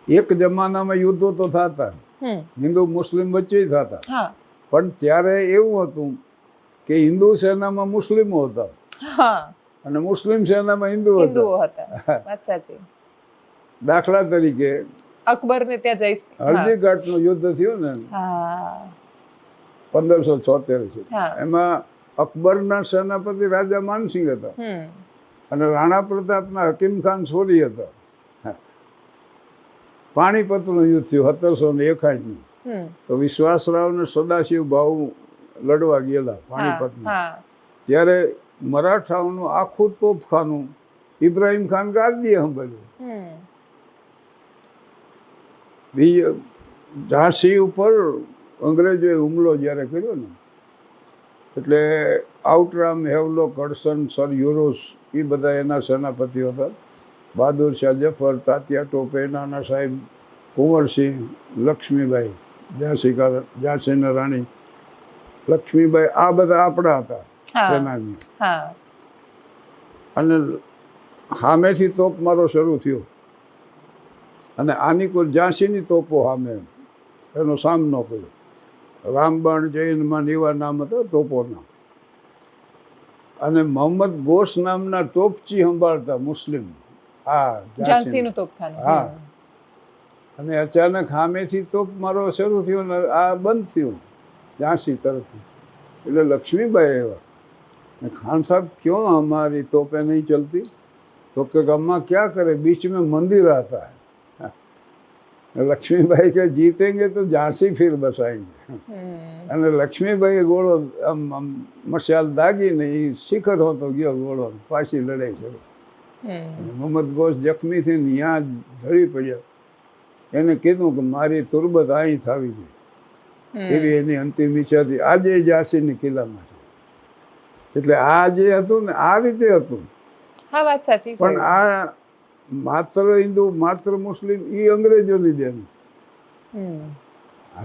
એક જમાનામાં યુદ્ધો તો થતા, હિન્દુ મુસ્લિમ વચ્ચે થતા. પણ ત્યારે એવું હતું કે હિન્દુ સેનામાં મુસ્લિમો હતા અને મુસ્લિમ સેનામાં હિન્દુઓ હતા. દાખલા તરીકે અકબર ને ત્યાં જઈશ હલ્દીઘાટનું યુદ્ધ થયું ને 1576 છે. એમાં અકબરના સેનાપતિ રાજા માનસિંહ હતા અને રાણા પ્રતાપના હકીમ ખાન સોરી હતા. પાણીપતનું યુદ્ધ થયું 1761. તો વિશ્વાસરાવ ને સદાશિવ ભાવ લડવા ગયેલા પાણીપતમાં. ત્યારે મરાઠાઓનું આખું તોપખાનું ઇબ્રાહિમ ખાન ગાર્દીએ સંભાળ્યું. ઝાંસી ઉપર અંગ્રેજોએ હુમલો જ્યારે કર્યો ને, એટલે આઉટરામ, હેવલોક, હડસન, સર યુરોસ એ બધા એના સેનાપતિઓ હતા. બહાદુર શાહ જફર, તાત્યા ટોપે, નાના સાહેબ, કુંવરસિંહ, લક્ષ્મીબાઈ, ઝાંસીના રાણી લક્ષ્મીબાઈ, આ બધા આપણા હતા સેનાની. અને સામેથી તોપ મારો શરૂ થયો અને આની કોઈ ઝાંસીની તોપો સામે એનો સામનો કર્યો. રામબાણ, જૈનમાં એવા નામ હતા તોપોના. અને મોહમ્મદ ગોસ નામના તોપચી સંભાળતા મુસ્લિમ. ઝાંસીનું તોપખાનું. હા. અને અચાનક સામેથી તોપ મારો શરૂ થયો ને આ બંધ થયું ઝાંસી તરફથી. એટલે લક્ષ્મીબાઈ એવા खान साहब क्यों हमारी तोपें नहीं चलती? तो कि अम्मा क्या करे, बीच में मंदिर आता है। लक्ष्मीबाई के जीतेंगे तो झांसी फिर बसाएंगे। અને લક્ષ્મીબાઈએ ગોળો આમ મશાલ દાગીને એ શિખર હોતો ગયો ગોળો, પાછી લડાઈ શરૂ. મોહમ્મદ ગોસ જખમી થઈને ત્યાં ઢળી પડ્યા. એને કીધું કે મારી તુરબત અહીં થવી જોઈએ, એવી એની અંતિમ ઈચ્છા હતી. આજે ઝાંસીની કિલ્લામાં છે. એટલે આ જે હતું ને આ રીતે હતું. હા, વાત સાચી છે. પણ આ માત્ર હિન્દુ માત્ર મુસ્લિમ એ અંગ્રેજોની દેન.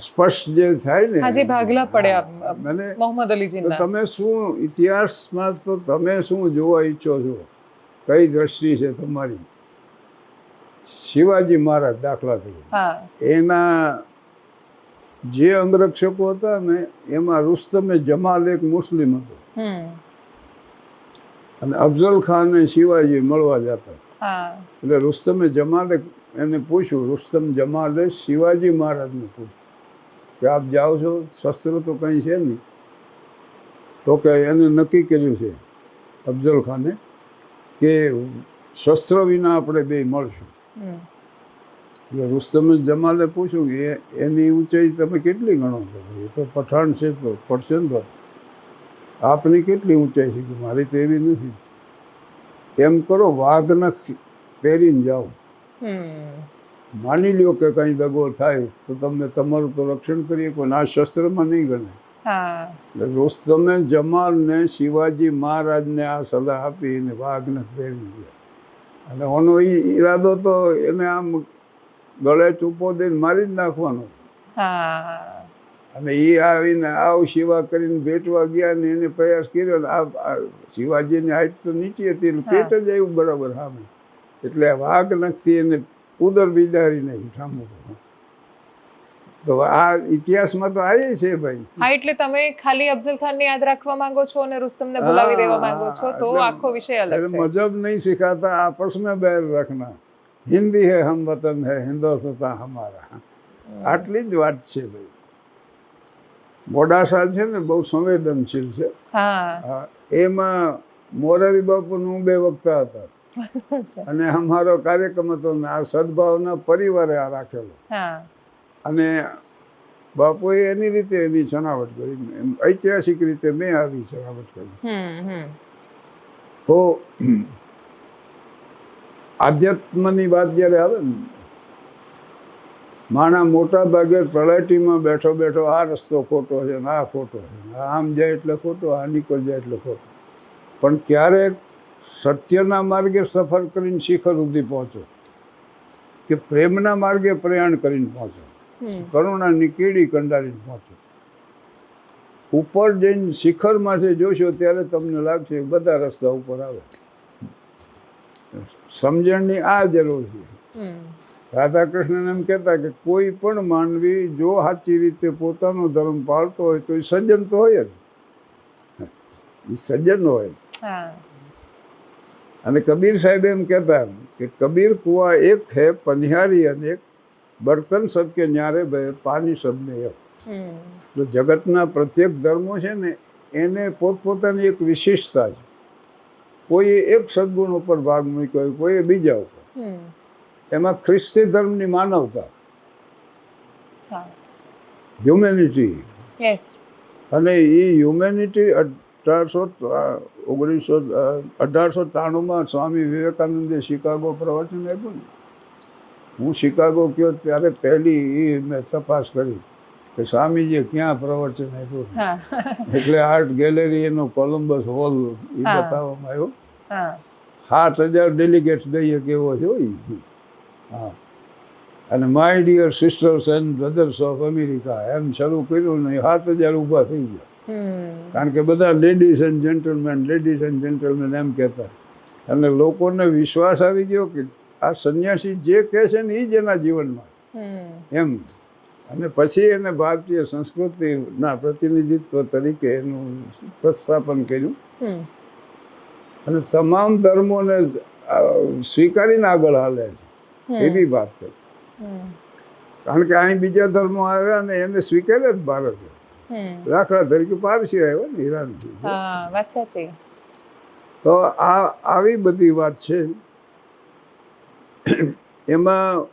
સ્પષ્ટ જે થાય ને, હાજી ભાગલા પડ્યા મને મોહમ્મદ અલીજીના. તમે શું ઇતિહાસમાં તો તમે શું જોવા ઈચ્છો છો, કઈ દ્રષ્ટિ છે તમારી? શિવાજી મહારાજ દાખલા તરીકે, એના જે અંગરક્ષકો હતા ને એમાં રુસ્તમે જમાલ એક મુસ્લિમ હતો, અને અફઝલ ખાન ને શિવાજી મળવા જતા. એટલે રુસ્તમે જમાલે એને પૂછ્યું, રુસ્તમ જમાલે શિવાજી મહારાજને પૂછ્યું કે આપ જાઓ છો, શસ્ત્ર તો કંઈ છે નહીં. તો કે એને નક્કી કર્યું છે અફઝલ ખાને કે શસ્ત્ર વિના આપણે બે મળશું. એટલે રુસ્તમે જમાલે પૂછ્યું કે એની ઊંચાઈ તમે કેટલી ગણો છો? એ તો પઠાણ છે તો પડશે ને. તો આપની કેટલી ઊંચાઈ છે? કે મારી તો એવી નથી. એમ કરો, વાઘનખ પહેરીને જાઓ, માની લ્યો કે કંઈ દગો થાય તો તમને તમારું તો રક્ષણ કરીએ, કોઈ આ શસ્ત્રમાં નહીં ગણે. એટલે રુસ્તમે જમાલને શિવાજી મહારાજને આ સલાહ આપી અને વાઘનખ પહેરી ગયા. અને ઓનો ઈરાદો તો એને આમ ગળે ચૂપો દઈને મારી જ નાખવાનો. અને એ આવીને આવ શિવા કરીને ભેટવા ગયા ને એને પ્રયાસ કર્યો ને આ શિવાજીની હાઈટ તો નીચી હતી, એટલે પેટ જ આવ્યું બરાબર સામે. એટલે વાઘ નખથી એને ઉદર વિદારી નહીં સામું. તો આ ઇતિહાસમાં તો આ છે ભાઈ. હા, એટલે તમે ખાલી અફઝલ ખાનને યાદ રાખવા માંગો છો અને રુસ્તમને ભૂલાવી દેવા માંગો છો, તો આખો વિષય અલગ છે. મજહબ નહીં સિખાતા, આપસ में बैर रखना, हिंदी है हम वतन है हिंदुस्तान हमारा. આટલી જ વાત છે ભાઈ. મોડાસા છે ને બહુ સંવેદનશીલ છે. એમાં મોરારી બાપુનું 2 વક્તા હતા, અને અમારો કાર્યક્રમ હતો ને આ સદભાવના પરિવારે આ રાખેલો. અને બાપુએ એની રીતે એની છણાવટ કરી, ઐતિહાસિક રીતે મેં આવી છણાવટ કરી. તો આધ્યાત્મની વાત જ્યારે આવે ને, માણા મોટા ભાગે તળેટીમાં બેઠો બેઠો આ રસ્તો ખોટો છે ને આ ખોટો છે, આમ જાય એટલે ખોટો, આ નીકળ જાય એટલે ખોટો. પણ ક્યારેક સત્યના માર્ગે સફર કરીને શિખર સુધી પહોંચો, કે પ્રેમના માર્ગે પ્રયાણ કરીને પહોંચો, કરુણાની કીડી કંડારીને પહોંચો. ઉપર જઈને શિખરમાંથી જોશો ત્યારે તમને લાગશે બધા રસ્તા ઉપર આવે. સમજણની આ જરૂર છે. રાધાકૃષ્ણને એમ કહેતા કે કોઈ પણ માનવી જો સાચી રીતે પોતાનો ધર્મ પાળતો હોય તો એ સજ્જન તો હોય જ, એ સજ્જન હોય. અને કબીર સાહેબ એમ કહેતા કે કબીર કુવા એક હે પનિહારી અનેક, બર્તન સબકે ન્યારે ભય પાણી સબને એક. તો જગતના પ્રત્યેક ધર્મો છે ને એને પોતપોતાની એક વિશેષતા છે. કોઈએ એક સદગુણ ઉપર ભાગ મૂક્યો હોય, કોઈએ બીજા ઉપર. એમાં ખ્રિસ્તી ધર્મની માનવતા, હ્યુમેનિટી, અને એ હ્યુમેનિટી 1893માં સ્વામી વિવેકાનંદે શિકાગો પ્રવચન આપ્યું ને. હું શિકાગો ગયો ત્યારે પહેલી એ મેં તપાસ કરી કે સ્વામીજીએ ક્યાં પ્રવચન આપ્યું. એટલે આર્ટ ગેલેરી એનો કોલમ્બસ હોલ એ બતાવવામાં આવ્યો. 7000 ડેલિગેટ્સ ગઈએ કેવો છે. હા, અને my dear sisters and brothers of America એમ શરૂ કર્યું ને 7000 ઊભા થઈ ગયા. કારણ કે બધા લેડીઝ એન્ડ જેન્ટલમેન એમ કહેતા. અને લોકોને વિશ્વાસ આવી ગયો કે આ સંન્યાસી જે કહે છે ને એ જ એના જીવનમાં એમ. અને પછી એને ભારતીય સંસ્કૃતિના પ્રતિનિધિત્વ તરીકે એનું પ્રસ્થાપન કર્યું, અને તમામ ધર્મોને સ્વીકારીને આગળ હાલે છે એવી વાત કરી. કારણ કે અહીં બીજા ધર્મો આવ્યા ને એને સ્વીકારે જ ભારતે. દાખલા તરીકે પારસી આવ્યા ને ઈરાનથી. તો આવી બધી વાત છે. એમાં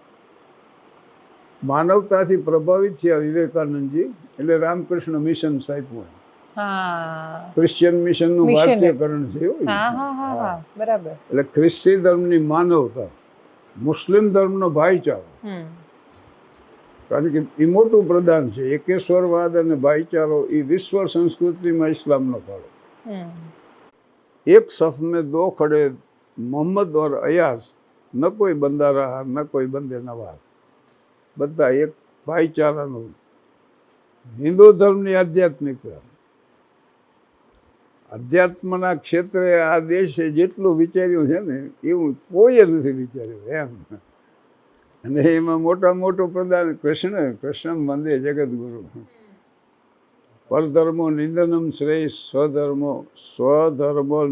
માનવતાથી પ્રભાવિત થયા વિવેકાનંદજી, એટલે રામકૃષ્ણ મિશન સ્થાપ્યું. હા ક્રિશ્ચિયન મિશનનું Mission. ભારતીયકરણ છે એવું. હા હા હા હા બરાબર. એટલે ખ્રિસ્તી ધર્મની માનવતા, મુસ્લિમ ધર્મનો ભાઈચારો, હમ કારણ કે એ મોટું પ્રદાન છે. એકેશ્વરવાદ અને ભાઈચારો એ વિશ્વ સંસ્કૃતિમાં ઇસ્લામનો ફાળો. હમ એક સફ મેં દો ખડે મોહમ્મદ ઓર અયાસ, ન કોઈ બંદા રહા ન કોઈ બંદે નવાઝ. બધા એક ભાઈચારાનું. હિન્દુ ધર્મની આધ્યાત્મિકતા, અધ્યાત્મના ક્ષેત્રે આ દેશે જેટલું વિચાર્યું છે ને એવું કોઈએ નથી વિચાર્યું એમ. અને એમાં મોટું પ્રદાન કૃષ્ણ વંદે જગદગુરુ. પરધર્મો નિંદનમ શ્રેય સ્વધર્મો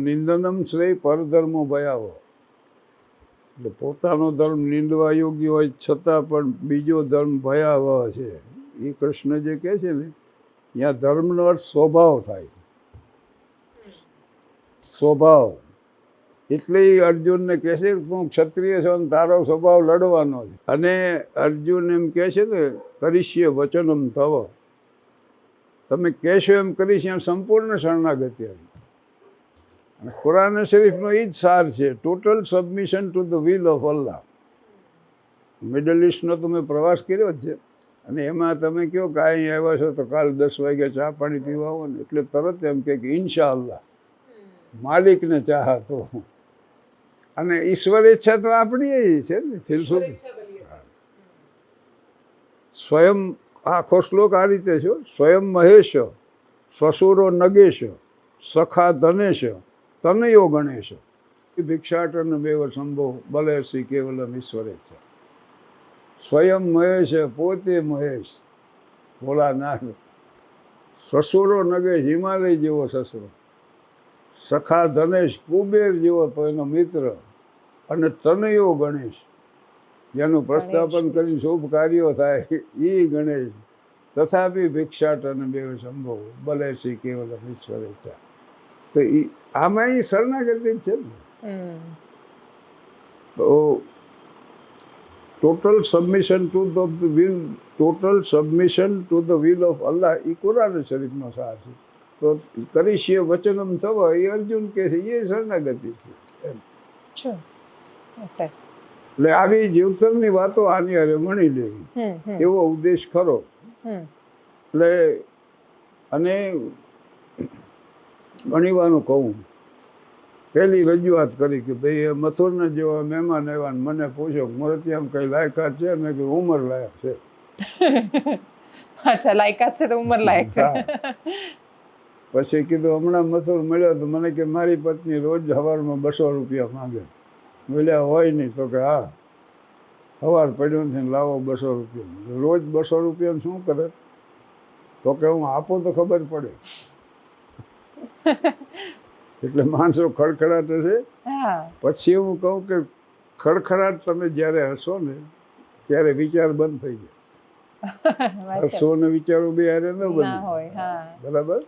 નિંદનમ શ્રેય પરધર્મો ભયાવો. એટલે પોતાનો ધર્મ નિંદવા યોગ્ય હોય છતાં પણ બીજો ધર્મ ભયાવહ છે. એ કૃષ્ણ જે કહે છે ને, ત્યાં ધર્મનો અર્થ સ્વભાવ થાય. સ્વભાવ એટલે અર્જુનને કહે છે કે તું ક્ષત્રિય છો ને તારો સ્વભાવ લડવાનો છે. અને અર્જુન એમ કહે છે ને, કરીશ્ય વચનમ તવ, તમે કહેશો એમ કરીશ, ત્યાં સંપૂર્ણ શરણાગતિ આવી. અને કુરાન શરીફનો એ જ સાર છે, total submission to the will of Allah. Middle ઇસ્ટનો તમે પ્રવાસ કર્યો જ છે, અને એમાં તમે કહો કે અહીં આવ્યા છો તો કાલ 10 વાગે ચા પાણી પીવા આવો ને, એટલે તરત એમ કે ઇન્શા અલ્લાહ, માલિકને ચાહા તો. અને ઈશ્વર ઈચ્છા તો આપણી છે ને ફિલસૂફી. સ્વયં આખો શ્લોક આ રીતે છે, સ્વયં મહેશ સ્વસુરો નગેશ સખા ધનેશ તનયો ગણેશ ભિક્ષાટન બેવ સંભો બલેસી કેવલમ ઈશ્વરેચ્છા. સ્વયં મહેશ, પોતે મહેશ ભોળાનાથ. સસુરો નગેશ, હિમાલય જેવો સસરો. સખા ધનેશ, કુબેર જેવો તો એનો મિત્ર. અને તનયો ગણેશ, જેનું પ્રસ્થાપન કરીને શુભ કાર્યો થાય એ ગણેશ. તથાપી ભિક્ષાટન બેવ સંભો બલેસી કેવલમ ઈશ્વરેચ્છા. તો આમાં એ શરણાગતિ જ છે ને. તો total submission to the will, total submission to the will of Allah એ કુરાન શરીફનો સાર છે. તો કરીશ્ય વચનમ થવ એ અર્જુન કહે છે, એ શરણાગતિ છે એમ. એટલે આવી જીવતરની વાતો આની હારે મણી લેવી એવો ઉદ્દેશ ખરો. એટલે અને ઘણીવાનું કહું, પહેલી રજૂઆત કરી કે ભાઈ મથુરના જેવા મહેમાન આવ્યા ને મને પૂછો મારે ત્યાં કઈ લાયકાત છે? મેં કીધું ઉંમર લાયક છે. અચ્છા, લાયકાત છે તો ઉંમર લાયક છે. પછી કીધું હમણાં મથુર મળ્યો તો મને કે મારી પત્ની રોજ સવારમાં 200 રૂપિયા માંગે. બોલ્યા હોય નહીં? તો કે હા, સવાર પડ્યું નથી લાવો 200 રૂપિયા. રોજ 200 રૂપિયાનું શું કરે? તો કે હું આપું તો ખબર પડે. એટલે માણસો ખડખડાટ હશે. પછી હું કહું કે ખડખડાટ તમે જ્યારે હશો ને ત્યારે વિચાર બંધ થઈ જાય. હસો ને વિચારો બે હારે ન બને, બરાબર?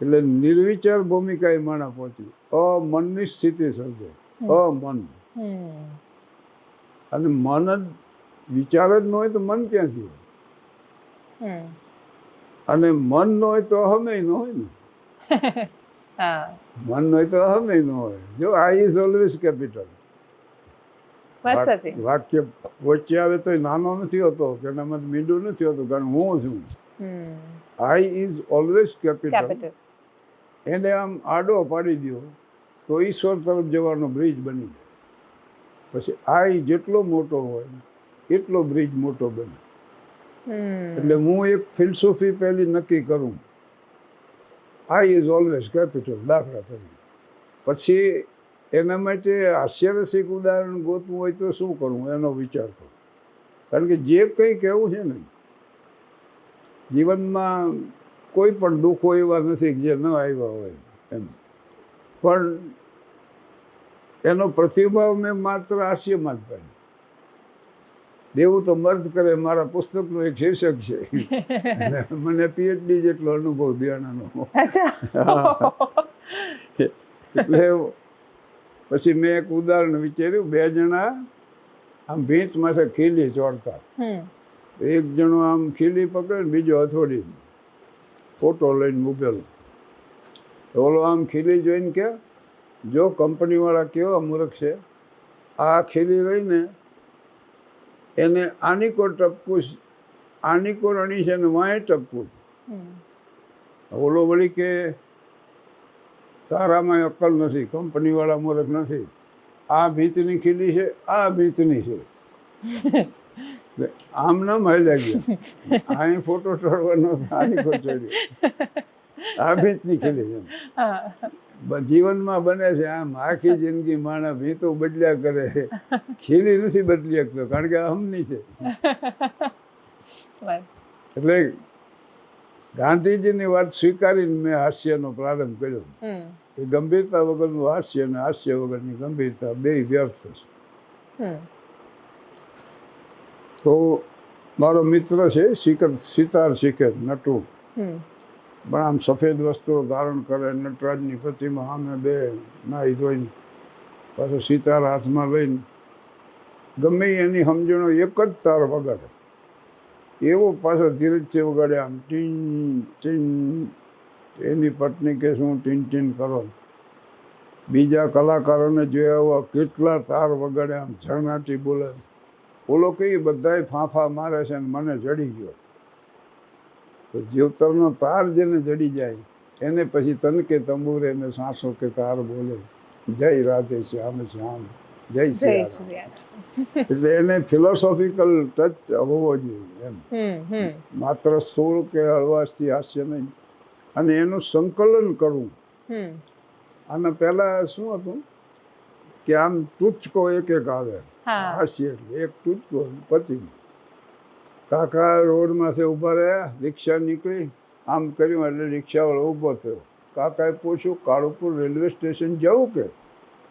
એટલે નિર્વિચાર ભૂમિકા એ માણા પહોંચી. અમનની સ્થિતિ સર્જે, અમન. અને મન જ વિચાર જ ન હોય તો મન ક્યાંથી હોય? અને મન ન હોય તો અહમે ન હોય ને. મન ન હોય તો અહમે ન હોય. જો આઈ ઇઝ ઓલવેઝ કેપિટલ. વાક્ય વચ્ચે આવે તો નાનો નથી હોતો કે એનામાં મીંડું નથી હોતું, કારણ હું છું. આઈ ઇઝ ઓલવેઝ કેપિટલ. એને આમ આડો પાડી દો તો ઈશ્વર તરફ જવાનો બ્રિજ બની જાય. પછી આઈ જેટલો મોટો હોય એટલો બ્રિજ મોટો બને. એટલે હું એક ફિલસૂફી પહેલી નક્કી કરું, આઈ ઇઝ ઓલવેઝ કેપિટલ, દાખલા તરીકે. પછી એના માટે હાસ્યરસિક ઉદાહરણ ગોતવું હોય તો શું કરવું એનો વિચાર કરું. કારણ કે જે કંઈ કહેવું છે ને, જીવનમાં કોઈ પણ દુઃખો એવા નથી જે ન આવ્યા હોય એમ. પણ એનો પ્રતિભાવ મેં માત્ર હાસ્યમાં જ પાડ્યો. દેવું તો મર્દ કરે મારા પુસ્તકનું એક શીર્ષક છે. મને PhD જેટલો અનુભવ દિયાણાનો. એટલે પછી મેં એક ઉદાહરણ વિચાર્યું, 2 જણા આમ ભીંત માથે ખીલી ચોડતા, એક જણો આમ ખીલી પકડે ને બીજો હથોડી ફોટો લઈને ઉભેલો. ઓલો આમ ખીલી જોઈને કે જો કંપનીવાળા કેવા મૂર્ખ છે, આ ખીલી રહીને એને આની કો ટપકું, આની કો રણી છે ને વાંય ટપકું. ઓલો વળી કે તારામાં અક્કલ નથી, કંપનીવાળા મૂર્ખ નથી, આ ભીંતની ખીલી છે, આ ભીંતની છે. આમ નામ હાલ્યા ગયા, અહીં ફોટો ચડવાનો આની કો ચડ્યો, આ ભીંતની ખીલી છે. જીવનમાં બને છે આમ, આખી જિંદગી માણસ ભીંતો બદલ્યા કરે, ખીલી નથી બદલી શકતો કારણ કે અહમની છે. એટલે ગાંધીજીની વાત સ્વીકારીને મેં હાસ્યનો પ્રારંભ કર્યો કે ગંભીરતા વગરનું હાસ્ય અને હાસ્ય વગરની ગંભીરતા બે વ્યર્થ છે. તો મારો મિત્ર છે સિતાર શીખે નટુ, પણ આમ સફેદ વસ્ત્રો ધારણ કરે, નટરાજની પ્રતિમા સામે બે નાહી ધોઈને પાછો સિતાર હાથમાં લઈને ગમે એની સમજણો એક જ તાર વગાડે, એવો પાછો ધીરજથી વગાડે આમ ટીન ટીન. એની પત્ની કે શું ટીન ટીન કરો. બીજા કલાકારોને જોયા કેટલા તાર વગાડે આમ ઝરણાટી બોલે. ઓલો કઈ બધાય ફાંફા મારે છે ને મને જડી ગયો. તો જીવતરનો તાર જેને જડી જાય એને પછી તન કે તંબુરે ને સાસો કે તાર બોલે, જય રાધે શ્યામ શ્યામ, જય શ્રી રામ. એટલે એને ફિલોસોફિકલ ટચ હોવો જોઈએ એમ, માત્ર સ્થૂળ કે હળવાશથી હાસ્ય નહીં. અને એનું સંકલન કરવું. આના પહેલા શું હતું કે આમ ટૂચકો એક એક આવે હાસ્ય, એટલે એક ટૂચકો પછી કાકા રોડમાંથી ઊભા રહ્યા, રિક્ષા નીકળી, આમ કર્યું એટલે રિક્ષાવાળો ઊભો થયો. કાકાએ પૂછ્યું કાળુપુર રેલવે સ્ટેશન જવું કે?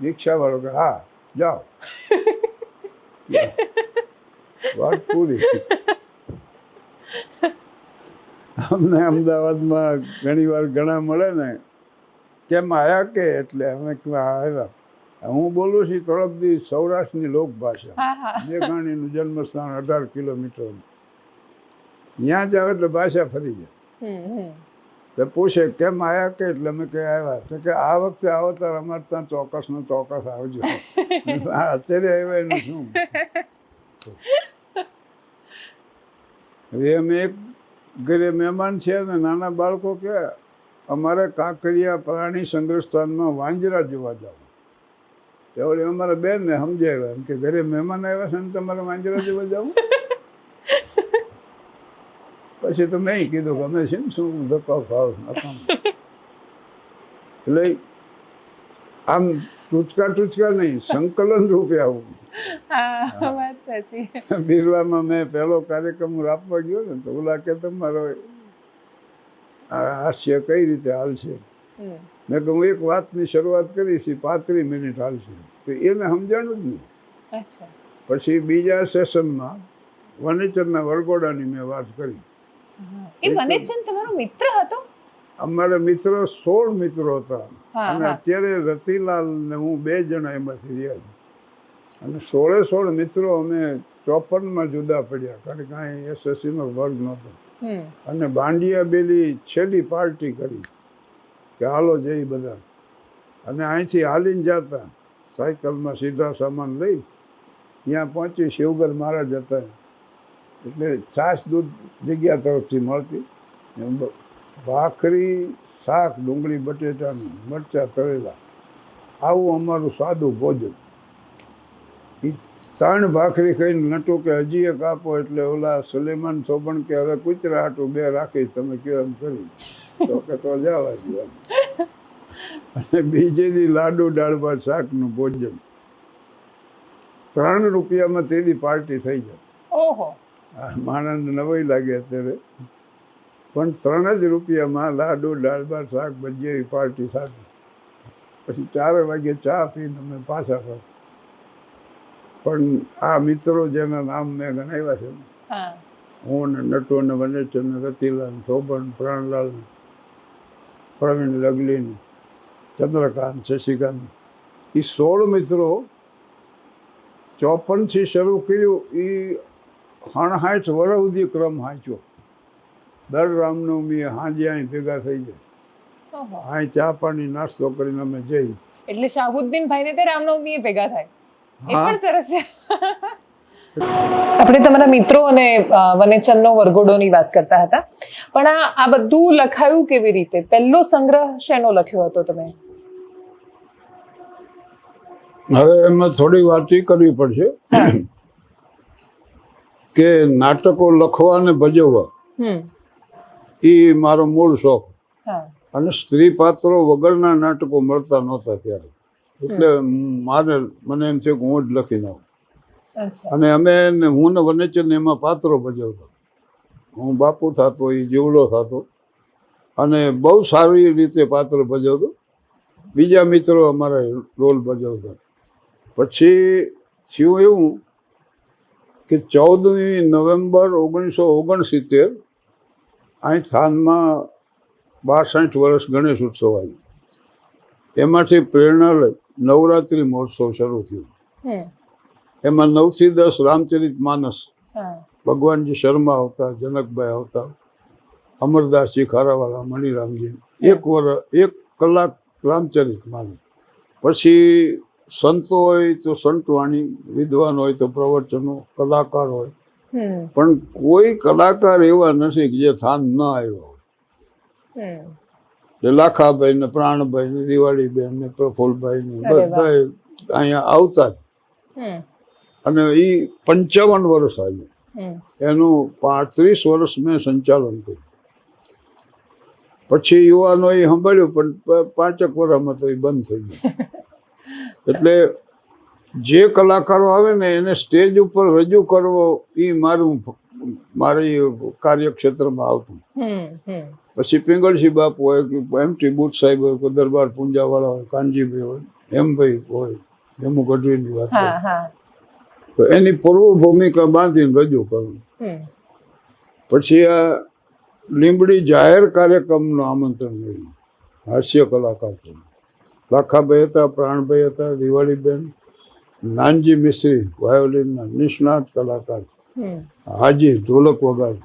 રિક્ષાવાળો કે હા જાઓ. વાત પૂરી. અમને અમદાવાદમાં ઘણી વાર ઘણા મળે ને, કેમ આવ્યા કે? એટલે અમે આવ્યા. હું બોલું છું તળપદી સૌરાષ્ટ્રની લોકભાષા, મેઘાણીનું જન્મસ્થાન 18 કિલોમીટર. ત્યાં જાવ એટલે ભાષા ફરી જાય. એટલે પૂછે કેમ આવ્યા કે? એટલે અમે કહે આવ્યા. તો કે આ વખતે આવો ત્યારે અમારે ત્યાં ચોક્કસ ને ચોક્કસ આવજો. અત્યારે આવ્યા એનું શું? હવે અમે એક ઘરે મહેમાન છે ને નાના બાળકો કે અમારે કાંકરિયા પ્રાણી સંગ્રહસ્થાનમાં વાંજરા જોવા જાવ. તો વળી અમારા બેનને સમજાવ્યા એમ કે ઘરે મહેમાન આવ્યા છે ને તમારે વાંજરા જોવા જવું? પછી તો મેં કીધું કે અમે છે ને શું ધક્કો ખાવ. એટલે આમ ટૂચકા નહીં, સંકલન રૂપે આવું. બિરવામાં મેં પહેલો કાર્યક્રમ આપવા ગયો ને તો ઓલા કે તમારો હાસ્ય કઈ રીતે હાલશે? મેં કહું હું એક વાતની શરૂઆત કરીશ, 35 મિનિટ હાલશે. તો એને સમજાણું જ નહીં. પછી બીજા સેશનમાં વનેચરના વરઘોડાની મેં વાત કરી. તમારો મિત્ર હતો? અમારા મિત્રો 16 મિત્રો હતા, અને અત્યારે રતિલાલ ને હું 2 જણા એમાંથી રહ્યા છે. અને 16 મિત્રો અમે 54માં જુદા પડ્યા, કારણ કે કાંઈ એસએસસીનો વર્ગ નહોતો. અને બાંડિયા બેલી છેલ્લી પાર્ટી કરી કે હાલો જઈ બધા. અને અહીંથી હાલીને જતા સાયકલમાં સીધા સામાન લઈ ત્યાં પહોંચી શિવગર મહારાજ હતા. એટલે છાશ દૂધ જગ્યા તરફથી મળતી, ભાખરી શાક ડુંગળી બટેટાનું મરચાં તળેલા, આવું અમારું સાદું ભોજન. 3 ભાખરી ખાઈને નટુ કે હજી એક આપો. એટલે ઓલા સલેમાન સોબણ કે હવે કૂતરા હાટું 2 રાખીશ, તમે કહો એમ કરી. તો કે તો જવા દો. અને બીજે દી લાડુ દાળ ભાત શાકનું ભોજન. 3 રૂપિયામાં તેની પાર્ટી થઈ જાય. ઓહો, માણસ નવાઈ લાગે અત્યારે, પણ 3 જ રૂપિયામાં લાડુ દાળ ભાત શાક ભજીયાની પાર્ટી થતી. પછી 4 વાગે ચા પીને અમે પાછા ફર. પણ આ મિત્રો જેના નામ મેં ગણાવ્યા છે, હું ને નટુ ને વનેચર ને રતિલાલ, થોબણ, પ્રાણલાલ, પ્રવીણ લગલી, ચંદ્રકાંત, શશિકાંત, એ 16 મિત્રો 54થી શરૂ કર્યું. એ 59 વર્ષ સુધી ક્રમ હાંચ્યો. દર રામનવમીએ સાંજે અહીં ભેગા થઈ જાય, અહીં ચા પાણી નાસ્તો કરીને અમે જઈ. એટલે શાહબુદ્દીન ભાઈને તે રામનવમીએ ભેગા થાય, એ પણ સરસ છે. આપણે તમારા મિત્રો અને વનેચંદનો વરઘોડોની વાત કરતા હતા, પણ આ બધું લખાયું કેવી રીતે? પહેલો સંગ્રહ શેનો લખ્યો હતો તમે? હવે એમાં થોડી વાત એ કરવી પડશે કે નાટકો લખવા અને ભજવવા એ મારો મૂળ શોખ. અને સ્ત્રી પાત્રો વગરના નાટકો મળતા નહોતા ત્યારે, એટલે મને એમ થયું કે હું જ લખી નાખું. અને હું ને વનેચંદ એમાં પાત્રો ભજવતા. હું બાપુ થતો, એ જીવડો થતો, અને બહુ સારી રીતે પાત્ર ભજવતો. બીજા મિત્રો અમારા રોલ ભજવતા. પછી થયું એવું કે 14મી નવેમ્બર 1969 અહીં થાનમાં 62 વર્ષ ગણેશ ઉત્સવ આવ્યો. એમાંથી પ્રેરણા લઈ નવરાત્રિ મહોત્સવ શરૂ થયો. એમાં 9 થી 10 રામચરિત માનસ, ભગવાનજી શર્મા આવતા, જનકભાઈ આવતા, અમરદાસજી ખારાવાળા, મણિરામજી. 1 કલાક રામચરિત માનસ. પછી સંતો હોય તો સંતવાણી, વિદ્વાન હોય તો પ્રવચનો, કલાકાર હોય. પણ કોઈ કલાકાર એવા નથી કે જે થાન ન આવ્યો હોય. લાખાભાઈ ને, પ્રાણભાઈ ને, દિવાળીબેન ને, પ્રફુલભાઈ ને, બધા અહીંયા આવતા જ. અને એ 55 વર્ષ આવ્યું. એનું 35 વર્ષ મેં સંચાલન કર્યું. પછી યુવાનોએ સાંભળ્યું, પણ 5 વર્ષમાં તો એ બંધ થઈ ગયું. એટલે જે કલાકારો આવે ને એને સ્ટેજ ઉપર રજૂ કરવો એ મારી કાર્યક્ષેત્રમાં આવતું. પછી પિંગળસિંહ બાપુ હોય કે એમટી બુટ સાહેબ હોય, કોઈ દરબાર પૂંજાવાળા હોય, કાનજીભાઈ હોય, એમભાઈ હોય, હેમુ ગઢવીની વાત હોય, તો એની પૂર્વ ભૂમિકા બાંધીને રજૂ કરવું. પછી આ લીંબડી જાહેર કાર્યક્રમનું આમંત્રણ મળ્યું. હાસ્ય કલાકાર છે. લાખાભાઈ હતા, પ્રાણભાઈ હતા, દિવાળીબેન, નાનજી મિસ્ત્રી વાયોલિનના નિષ્ણાત કલાકાર, હાજી ઢોલક વગાડ,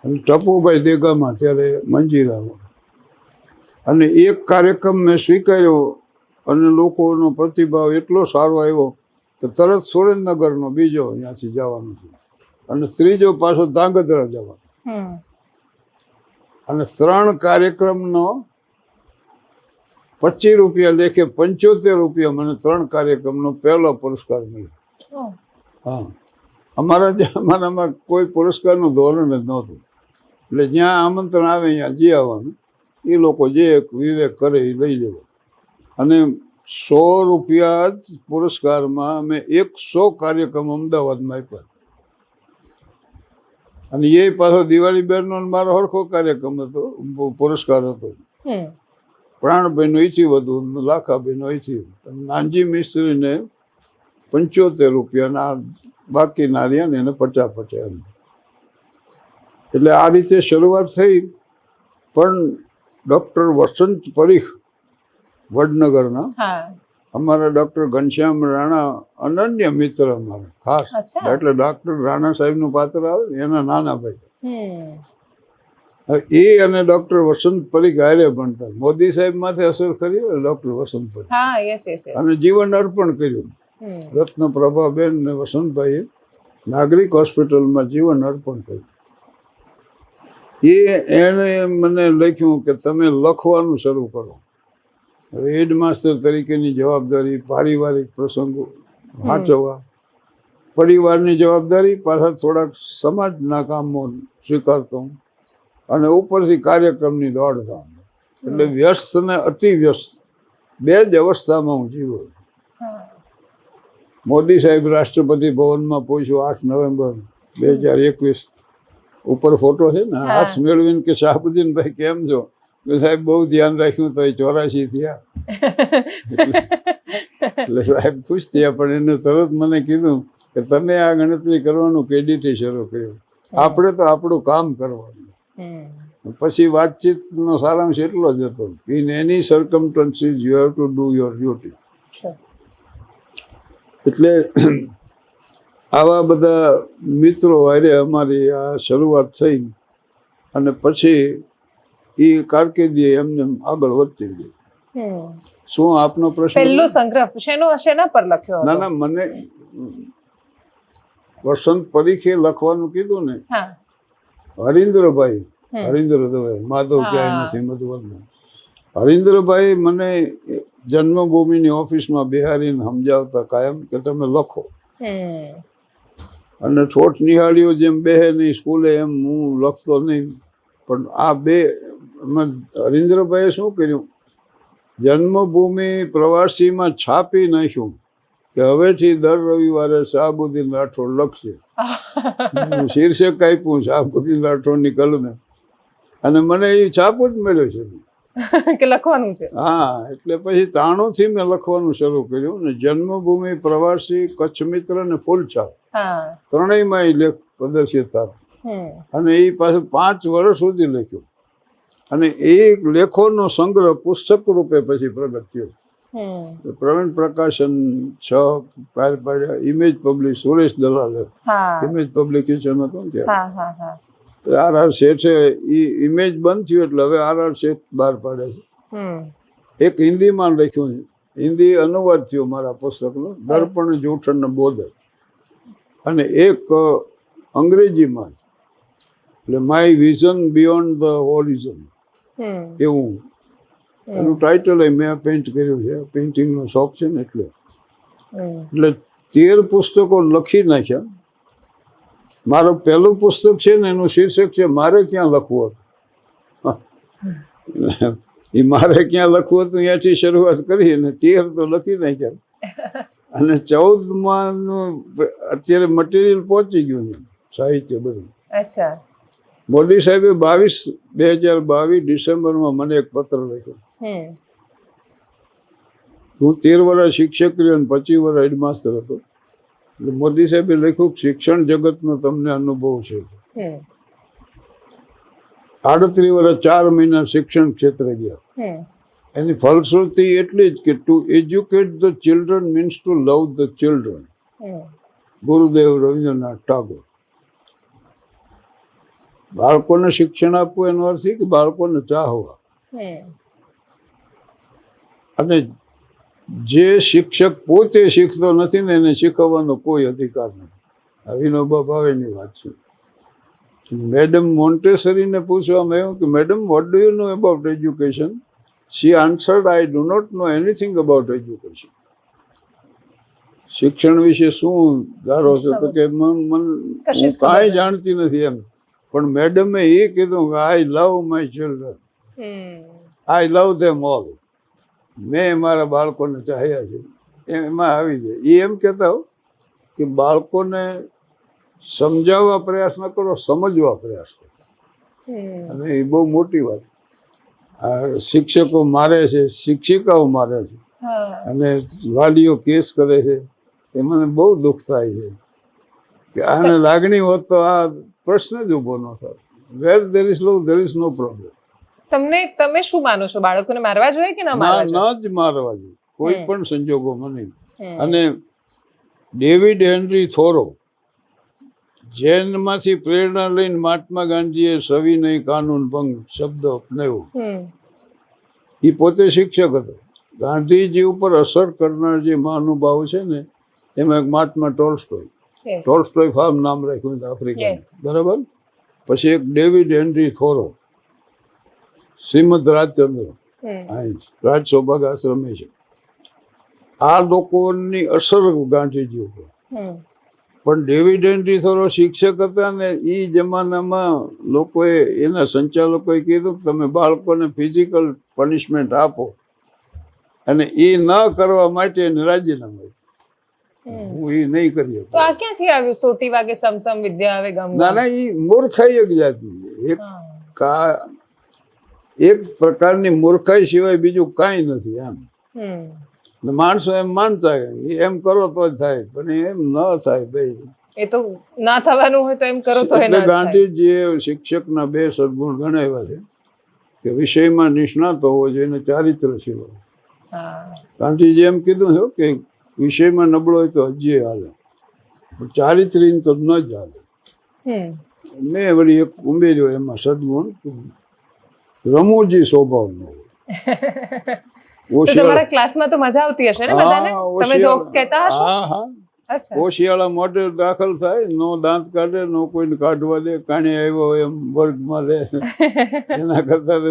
અને ટપુભાઈ દેગામાં ત્યારે મંજીરા. અને એક કાર્યક્રમ મેં સ્વીકાર્યો અને લોકોનો પ્રતિભાવ એટલો સારો આવ્યો કે તરત સુરેન્દ્રનગરનો બીજો અહીંયાથી જવાનો છે, અને ત્રીજો પાછો ધાંગધ્રા જવાનો. અને 3 કાર્યક્રમનો 25 રૂપિયા લેખે 75 રૂપિયા મને 3 કાર્યક્રમનો પહેલો પુરસ્કાર મળ્યો. હા, અમારા જમાનામાં કોઈ પુરસ્કારનું ધોરણ જ નહોતું. એટલે જ્યાં આમંત્રણ આવે અહીંયા જઈ આવવાનું. એ લોકો જે વિવેક કરે એ લઈ લેવો. અને 100 રૂપિયા જ પુરસ્કારમાં અમે 100 કાર્યક્રમ અમદાવાદમાં આપ્યા. અને એ પાછો દિવાળીબેનનો મારો સરખો કાર્યક્રમ હતો, પુરસ્કાર હતો. પ્રાણભાઈનો એથી વધુ, લાખાભાઈનો એથી. નાનજી મિસ્ત્રીને 75 રૂપિયાના, બાકીના રહ્યા ને એને 50 એમ. એટલે આ રીતે શરૂઆત થઈ. પણ ડૉક્ટર વસંત પરીખ વડનગરના, અમારા ડૉક્ટર ઘનશ્યામ રાણા અનન્ય મિત્ર અમારા ખાસ. એટલે ડૉક્ટર રાણા સાહેબનું પાત્ર આવે એના નાના ભાઈ. એ અને ડૉક્ટર વસંત પરીખ હારે ભણતા. મોદી સાહેબ માથે અસર કરી ડૉક્ટર વસંત પરીખ, અને જીવન અર્પણ કર્યું. રત્નપ્રભાબેન ને વસંતભાઈએ નાગરિક હોસ્પિટલમાં જીવન અર્પણ કર્યું. એણે મને લખ્યું કે તમે લખવાનું શરૂ કરો. હવે હેડમાસ્ટર તરીકેની જવાબદારી, પારિવારિક પ્રસંગો વાંચવા, પરિવારની જવાબદારી, પાછા થોડાક સમાજના કામો સ્વીકારતો, અને ઉપરથી કાર્યક્રમની દોડધામ. એટલે વ્યસ્ત ને અતિ વ્યસ્ત 2 જ અવસ્થામાં હું જીવ્યો. મોદી સાહેબ રાષ્ટ્રપતિ ભવનમાં પહોંચ્યો 8 નવેમ્બર 2021. ઉપર ફોટો છે ને, હાથ મેળવીને કે શાહબુદ્દીનભાઈ કેમ છો? કે સાહેબ બહુ ધ્યાન રાખ્યું તો 84 થયા. એટલે સાહેબ ખુશ થયા. પણ એને તરત મને કીધું કે તમે આ ગણતરી કરવાનું કેડીથી શરૂ કર્યું, આપણે તો આપણું કામ કરવાનું. પછી વાતચીતનો સારાંશ એટલો જ હતો, in any circumstances you have to do your duty. એટલે આવા બધા મિત્રો હારે અમારી આ શરૂઆત થઈ અને પછી એ કારકિર્દી એમને આગળ વધતી ગઈ. શું આપનો પ્રશ્ન? પહેલો સંગ્રહ શેના પર લખ્યો હતો? ના ના, મને વસંત પરીખે લખવાનું કીધું ને, હરીન્દ્રભાઈ, હરીન્દ્ર દવે, માધવ ક્યાંય નથી મધુવનમાં. હરીન્દ્રભાઈ મને જન્મભૂમિની ઓફિસમાં બિહારીને સમજાવતા કાયમ કે તમે લખો. અને ઠોઠ નિહાળીઓ જેમ બેહે નહીં સ્કૂલે એમ હું લખતો નહીં. પણ આ બે હરીન્દ્રભાઈએ શું કર્યું, જન્મભૂમિ પ્રવાસીમાં છાપી નાખ્યું કે હવેથી દર રવિવારે શાહબુદ્દીન રાઠોડ લખશે. શીર્ષક આપ્યું શાહબુદ્દીન રાઠોડની કલમે, અને મને એ છાપું જ મળ્યો છે કે લખવાનું છે. હા, એટલે પછી 93થી મેં લખવાનું શરૂ કર્યું ને જન્મભૂમિ, પ્રવાસી, કચ્છ મિત્ર ને ફૂલછાપ ત્રણેયમાં એ લેખ પ્રદર્શિત થયા. અને એ પાછું 5 વર્ષ સુધી લખ્યું. અને એ લેખોનો સંગ્રહ પુસ્તક રૂપે પછી પ્રગટ થયો. પ્રવીણ પ્રકાશન 6 બહાર પાડ્યા, ઇમેજ પબ્લિશ, સુરેશ દલાલે ઇમેજ પબ્લિકેશન હતું ને ત્યારે. RR શેઠે એ ઇમેજ બંધ થયું એટલે હવે RR શેઠ બહાર પાડે છે. એક હિન્દીમાં લખ્યું, હિન્દી અનુવાદ થયો મારા પુસ્તકનો, દર્પણ જૂઠણ બોધ. અને એક અંગ્રેજીમાં, એટલે my vision beyond the horizon એવું એનું ટાઇટલ મેં પેઇન્ટ કર્યું છે. પેઇન્ટિંગનો શોખ છે ને એટલે 13 પુસ્તકો લખી નાખ્યા. મારું પહેલું પુસ્તક છે ને એનું શીર્ષક છે મારે ક્યાં લખવું હતું. એ મારે ક્યાં લખવું હતું ત્યાંથી શરૂઆત કરી અને 13 તો લખી નાખ્યા. અને 14માં અત્યારે મટીરિયલ પહોંચી ગયું છે, સાહિત્ય બધું. મોદી સાહેબે 2022 ડિસેમ્બરમાં મને એક પત્ર લખ્યો. હું 13 વર્ષ શિક્ષક રહ્યો અને 25 વર્ષ હેડમાસ્ટર હતો. એટલે મોદી સાહેબે લખ્યું શિક્ષણ જગતનો તમને અનુભવ છે. 38 વર્ષ 4 મહિના શિક્ષણ ક્ષેત્રે ગયા. એની ફલશ્રુતિ એટલી જ કે to educate the children means to love the children. Gurudev Rabindranath Tagore. બાળકોને શિક્ષણ આપવું એનો અર્થ એ કે બાળકોને ચાહવા. અને જે શિક્ષક પોતે શીખતો નથી ને એને શીખવવાનો કોઈ અધિકાર નથી. આ વિનોબા ભાવેની વાત છે. મેડમ મોન્ટેસરીને પૂછવામાં આવ્યું કે madam what do you know about education? She answered, I do not know anything about education. શિક્ષણ વિશે શું ધારો છો? તો કે હું કાંઈ જાણતી નથી એમ. પણ મેડમે એ કીધું કે I love my children, I love them all. મેં મારા બાળકોને ચાહ્યા છે. એમાં આવી જાય. એ એમ કહેતા હો કે બાળકોને સમજાવવા પ્રયાસ ન કરો, સમજવા પ્રયાસ કરો. અને એ બહુ મોટી વાત. આ શિક્ષકો મારે છે, શિક્ષિકાઓ મારે છે, અને વાલીઓ કેસ કરે છે. એ મને બહુ દુઃખ થાય છે કે આને લાગણી હોત તો આ પ્રશ્ન જ ઊભો ન થાય. Where there is love there is no problem. તમે શું માનો છો, બાળકોને મારવા જોઈએ કે ન મારવા જોઈએ? ના જ મારવા જોઈએ, કોઈ પણ સંજોગોમાં નહીં. અને ડેવિડ હેનરી થોરો, જેનમાંથી પ્રેરણા લઈને મહાત્મા ગાંધીએ સવિનય કાનૂન ભંગ શબ્દ અપનાવ્યો. એ પોતે શિક્ષક હતો. ગાંધીજી ઉપર અસર કરનાર જે મહાનુભાવ છે ને એમાં એક મહાત્મા ટોલ્સ્ટોય ફાર્મ નામ રાખ્યું આફ્રિકા, બરાબર. પછી એક ડેવિડ હેનરી થોરો, શ્રીમદ રાજચંદ્ર રાજ સૌભાગ્ય આશ્રમે છે. આ લોકોની અસર ગાંધીજી ઉપર. પણ ડેવિડ હેનરી થોરો શિક્ષક હતા ને એ જમાનામાં લોકોએ, એના સંચાલકોએ કીધું કે તમે બાળકોને ફિઝિકલ પનિશમેન્ટ આપો, અને એ ન કરવા માટે એને રાજીનામું આપ્યું. હું એ નહીં કરી શકું. તો આ ક્યાંથી આવ્યું? સોટી વાગે સમસમ વિદ્યા આવે ગમ? ના ના, એ મૂર્ખાઈ એક જાતની, એક પ્રકારની મૂર્ખાઈ સિવાય બીજું કાંઈ નથી એમ. માણસો એમ માનતા એમ કરો તો જ થાય, પણ એમ ન થાય ભાઈ. એ તો ના થવાનું હોય તો એમ કરો તો એટલે ગાંધીજીએ શિક્ષકના 2 સદગુણ ગણાવ્યા છે કે વિષયમાં નિષ્ણાત હોવો જોઈએ અને ચારિત્રશીલ હોવો. ગાંધીજી એમ કીધું છે કે વિષયમાં નબળો હોય તો હજી હાલે, પણ ચારિત્ર્ય તો ન જ હાલે. મેં વળી એક ઉમેર્યો એમાં સદગુણ, રમૂજી સ્વભાવનો હોય. તો તમારા ક્લાસમાં તો મજા આવતી હશે ને બધાને? તમે જોક્સ કહેતા હશો? હા હા. ઓશિયાળા મોઢે દાખલ થાય, નો દાંત કાઢે, નો કોઈને કાઢવા દે, કાણે આવ્યો એમ વર્ગમાં લે. એના કરતા તો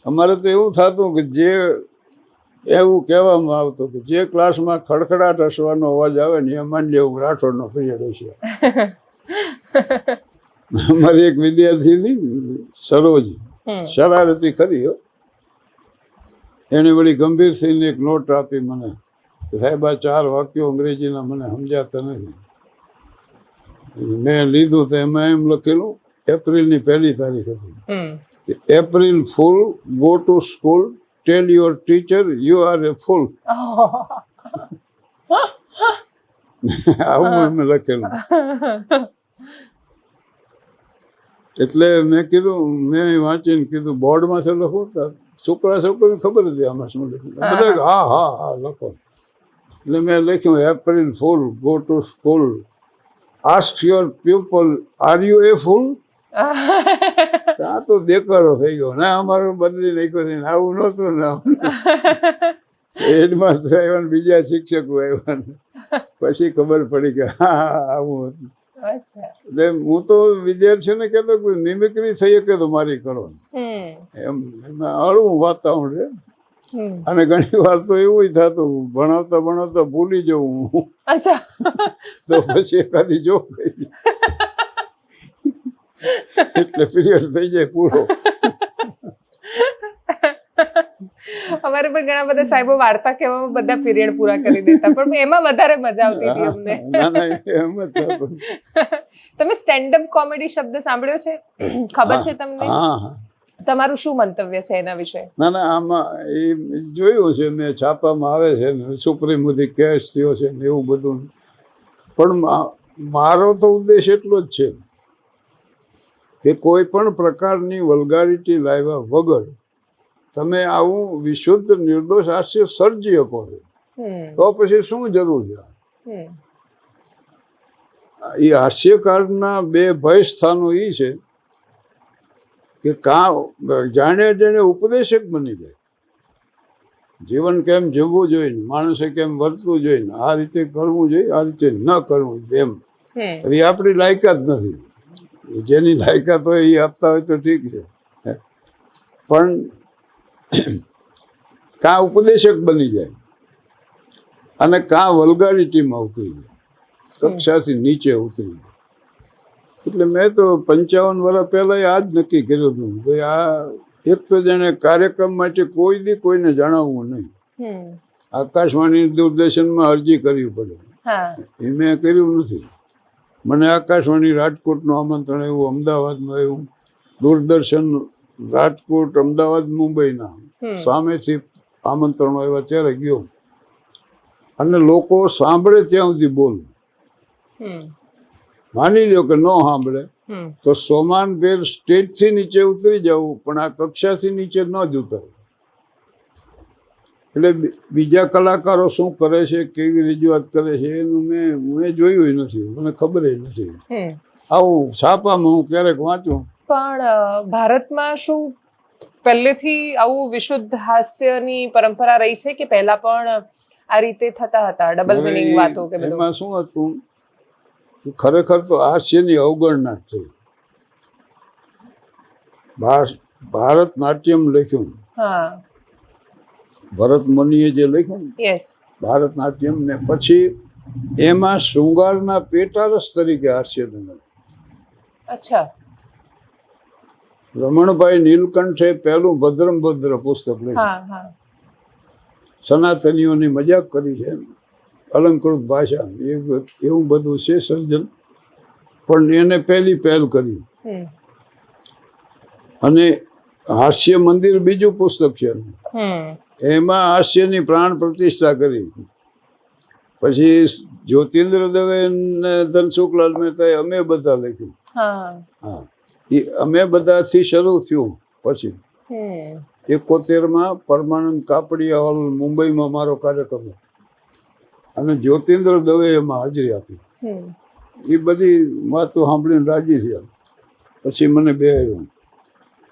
અમારે તો એવું થતું કે જે એવું કહેવામાં આવતું કે જે ક્લાસમાં ખડખડાટ હસવાનો અવાજ આવે ને એ માની લેવું રાઠોડનો પીરિયડ હશે. અમારી એક વિદ્યાર્થીની સરોજ શરારતી ખરી હો, એને વળી ગંભીર થઈને એક નોટ આપી મને, સાહેબ આ 4 વાક્યો અંગ્રેજીના મને સમજાતા નથી. મેં લીધું તો એમાં એમ લખેલું, એપ્રિલની 1લી તારીખ હતી, April fool, go to school, tell your teacher you are a fool. આવું એમ લખેલું. એટલે મેં કીધું, મેં વાંચીને કીધું બોર્ડમાંથી લખું, છોકરા છોકરીને ખબર હતી આમાં શું લખ્યું. બધા હા હા હા લખો. એટલે મેં લખ્યું April fool, go to school, ask your people are you a fool. ત્યાં તો દેકારો થઈ ગયો ને, અમારો બદલી નાખ્યો છે. આવું નહોતું ને, હેડમાસ્ટર આવ્યા ને બીજા શિક્ષકો આવ્યા ને પછી ખબર પડી કે હા આવું હતું. એટલે હું તો વિદ્યાર્થીઓને કહેતો કે મિમિક્રી થઈ શકે તો મારી કરો એમ, એમાં હળવું વાતાવરણ છે. અને ઘણી વાર તો એવું થતું, ભણાવતા ભણાવતા ભૂલી જવું તો પછી એકાદી જોક કહી એટલે પીરિયડ થઈ જાય પૂરો. અમારે પણ ઘણા બધા સાહેબો વાર્તા કહેવામાં બધા પીરિયડ પૂરા કરી દેતા, પણ એમાં વધારે મજા આવતી હતી અમને. તમે સ્ટેન્ડ અપ કોમેડી શબ્દ સાંભળ્યો છે? ખબર છે તમને? તમારું શું મંતવ્ય છે એના વિશે? ના ના, આમાં એ જોયું છે મેં, છાપામાં આવે છે ને, સુપ્રીમ સુધી કેસ થયો છે ને એવું બધું. પણ મારો તો ઉદ્દેશ એટલો જ છે કે કોઈ પણ પ્રકારની વલ્ગારિટી લાવ્યા વગર તમે આવું વિશુદ્ધ નિર્દોષ હાસ્ય સર્જી શકો છો, તો પછી શું જરૂર છે? એ હાસ્યકારના 2 ભય સ્થાનો એ છે કે જાણે જેને ઉપદેશક બની જાય, જીવન કેમ જીવવું જોઈએ, માણસે કેમ વર્તવું જોઈએ, આ રીતે કરવું જોઈએ, આ રીતે ન કરવું એમ. એ આપણી લાયકાત નથી. જેની લાયકાત હોય એ આપતા હોય તો ઠીક છે, પણ કાં ઉપદેશક બની જાય અને કાં વલ્ગારિટીમાં ઉતરી જાય, કક્ષાથી નીચે ઉતરી જાય. એટલે મેં તો 55 વર્ષ પહેલાં આ જ નક્કી કર્યું હતું ભાઈ, આ એક તો જેને કાર્યક્રમ માટે કોઈ દી કોઈને જણાવવું નહીં. આકાશવાણી દૂરદર્શનમાં અરજી કરવી પડે, એ મેં કર્યું નથી. મને આકાશવાણી રાજકોટનું આમંત્રણ આવ્યું, અમદાવાદનું આવ્યું, દૂરદર્શન રાજકોટ, અમદાવાદ, મુંબઈના સામેથી આમંત્રણો આવ્યા ત્યારે ગયો. અને લોકો સાંભળે ત્યાં સુધી બોલું. માની લો કે ન સાંભળે તો સોમાનભેર સ્ટેજથી નીચે ઉતરી જવું, પણ આ કક્ષાથી નીચે ન જ ઉતરવું. એટલે બીજા કલાકારો શું કરે છે, કેવી રજૂઆત કરે છે, એનું મેં જોયું નથી, મને ખબર નથી. આવું છાપામાં હું ક્યારેક વાંચું. પણ ભારતમાં શું પહેલેથી આવું વિશુદ્ધ હાસ્યની પરંપરા રહી છે કે પહેલા પણ આ રીતે થતા હતા ડબલ મિનિંગ વાતો કે બધું? એમાં શું હતું, ખરેખર તો હાસ્યની અવગણના જ થઈ. ભારત નાટ્યમ લખ્યું, ભરત મુનિએ જે લખ્યું ને ભારત નાટ્યમ, ને પછી એમાં શૃંગારના પેટારસ તરીકે હાસ્ય ગણાય. અચ્છા. રમણભાઈ નીલકંઠે પહેલું ભદ્રમ ભદ્ર પુસ્તક લખ્યું, સનાતનીઓની મજાક કરી છે, અલંકૃત ભાષા, એવું બધું છે સર્જન, પણ એને પહેલ કરી. અને હાસ્ય મંદિર બીજું પુસ્તક છે, એમાં હાસ્યની પ્રાણ પ્રતિષ્ઠા કરી. પછી જ્યોતિન્દ્ર દવે ને ધનસુખલાલ મહેતાએ અમે બધા લખ્યું. હા. હા, એ અમે બધાથી શરૂ થયું. પછી 71માં પરમાનંદ કાપડિયા હોલ મુંબઈમાં મારો કાર્યક્રમ હતો અને જ્યોતિન્દ્ર દવે એમાં હાજરી આપી. એ બધી વાતો સાંભળીને રાજી થયા. પછી મને બેહાર્યો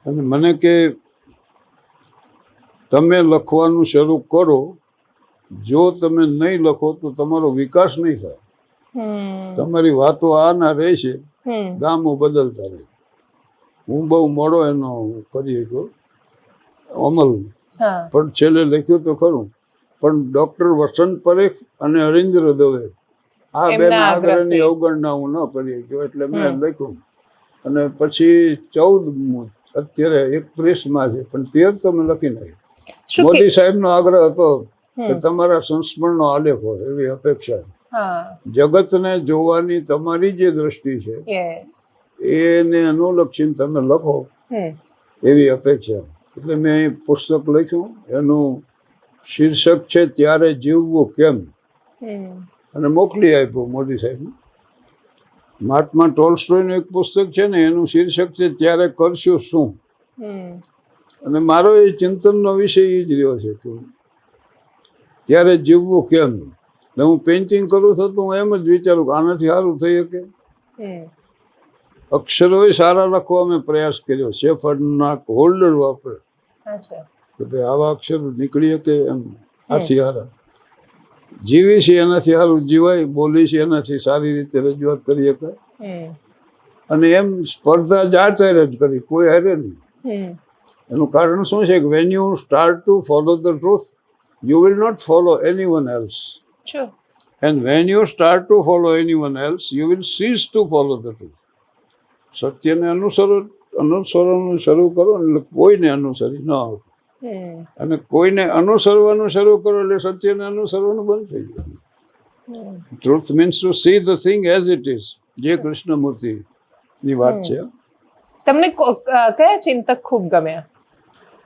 અને મને કે તમે લખવાનું શરૂ કરો, જો તમે નહીં લખો તો તમારો વિકાસ નહીં થાય. તમારી વાતો આના રહેશે, ગામો બદલતા રહે. હું બહુ મોડો એનો કરી શક્યો અમલ, પણ છેલ્લે લખ્યું તો ખરું. પણ ડૉક્ટર વસંત પરેખ અને હરીન્દ્ર દવે આ બેના આગ્રહની અવગણના હું ન કરી શક્યો, એટલે મેં લખ્યું. અને પછી 14 અત્યારે એક પ્રેસમાં છે, પણ 13 તો મેં લખી નાખ્યું. મોદી સાહેબનો આગ્રહ હતો કે તમારા સંસ્મરણનો આલેખ હોય એવી અપેક્ષા. જગતને જોવાની તમારી જે દ્રષ્ટિ છે એને અનુલક્ષીને તમે લખો એવી અપેક્ષા. એટલે મેં અહીં પુસ્તક લખ્યું. એનું શીર્ષક છે ત્યારે જીવવું કેમ, અને મોકલી આપ્યું મોદી સાહેબને. મહાત્મા ટોલ્સ્ટોયનું એક પુસ્તક છે ને, એનું શીર્ષક છે ત્યારે કરશું શું. અને મારો એ ચિંતનનો વિષય એ જ રહ્યો છે કે ત્યારે જીવવું કેમ. એટલે હું પેઇન્ટિંગ કરું છું તો હું એમ જ વિચારું કે આનાથી સારું થઈ શકે. અક્ષરોય સારા લખવા મેં પ્રયાસ કર્યો. શેફર્ડના હોલ્ડર વાપરે કે ભાઈ આવા અક્ષર નીકળી શકે એમ, આથી સારા જીવી છે એનાથી સારું જીવાય, બોલી છે એનાથી સારી રીતે રજૂઆત કરી શકાય. અને એમ સ્પર્ધા જાહેર જ કરી, કોઈ હારે નહીં. એનું કારણ શું છે કે when you start to follow the truth, you will not follow anyone else. And when you start to follow anyone else, you will cease to follow the truth. સત્યને અનુસરવાનું શરૂ કરો એટલે કોઈને અનુસરી ન આવો, અને કોઈને અનુસરવાનું શરૂ કરો એટલે સત્યને અનુસરવાનું બંધ થઈ જાય. Truth means to see the thing as it is, જે કૃષ્ણમૂર્તિની વાત છે. તમને કયા ચિંતક ખૂબ ગમ્યા?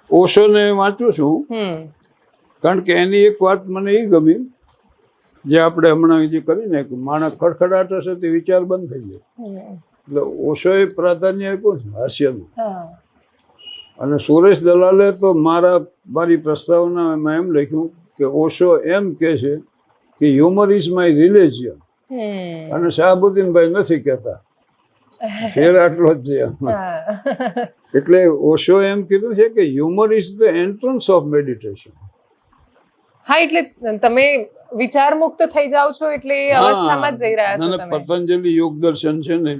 ઓશોને વાંચું છું, કારણ કે એની એક વાત મને એ ગમી, જે આપણે હમણાં જે કરીને કે માણસ ખડખડાટ હશે તે વિચાર બંધ થઈ જાય. એટલે ઓશોએ પ્રાધાન્ય આપ્યું છે હાસ્યનું. અને સુરેશ દલાલે તો મારી પ્રસ્તાવનામાં એમ લખ્યું કે ઓશો એમ કહે છે કે હ્યુમર ઇઝ માય રિલિજિયન, અને શાહબુદ્દીનભાઈ નથી કહેતા. ફેર આટલો જ છે. એટલે ઓશો એમ કીધું છે કે humour is the entrance of meditation. હા, એટલે તમે વિચાર મુક્ત થઈ જાઓ છો, એટલે એ અવસ્થામાં જ જઈ રહ્યા છો તમે. પતંજલિ યોગ દર્શન છે ને,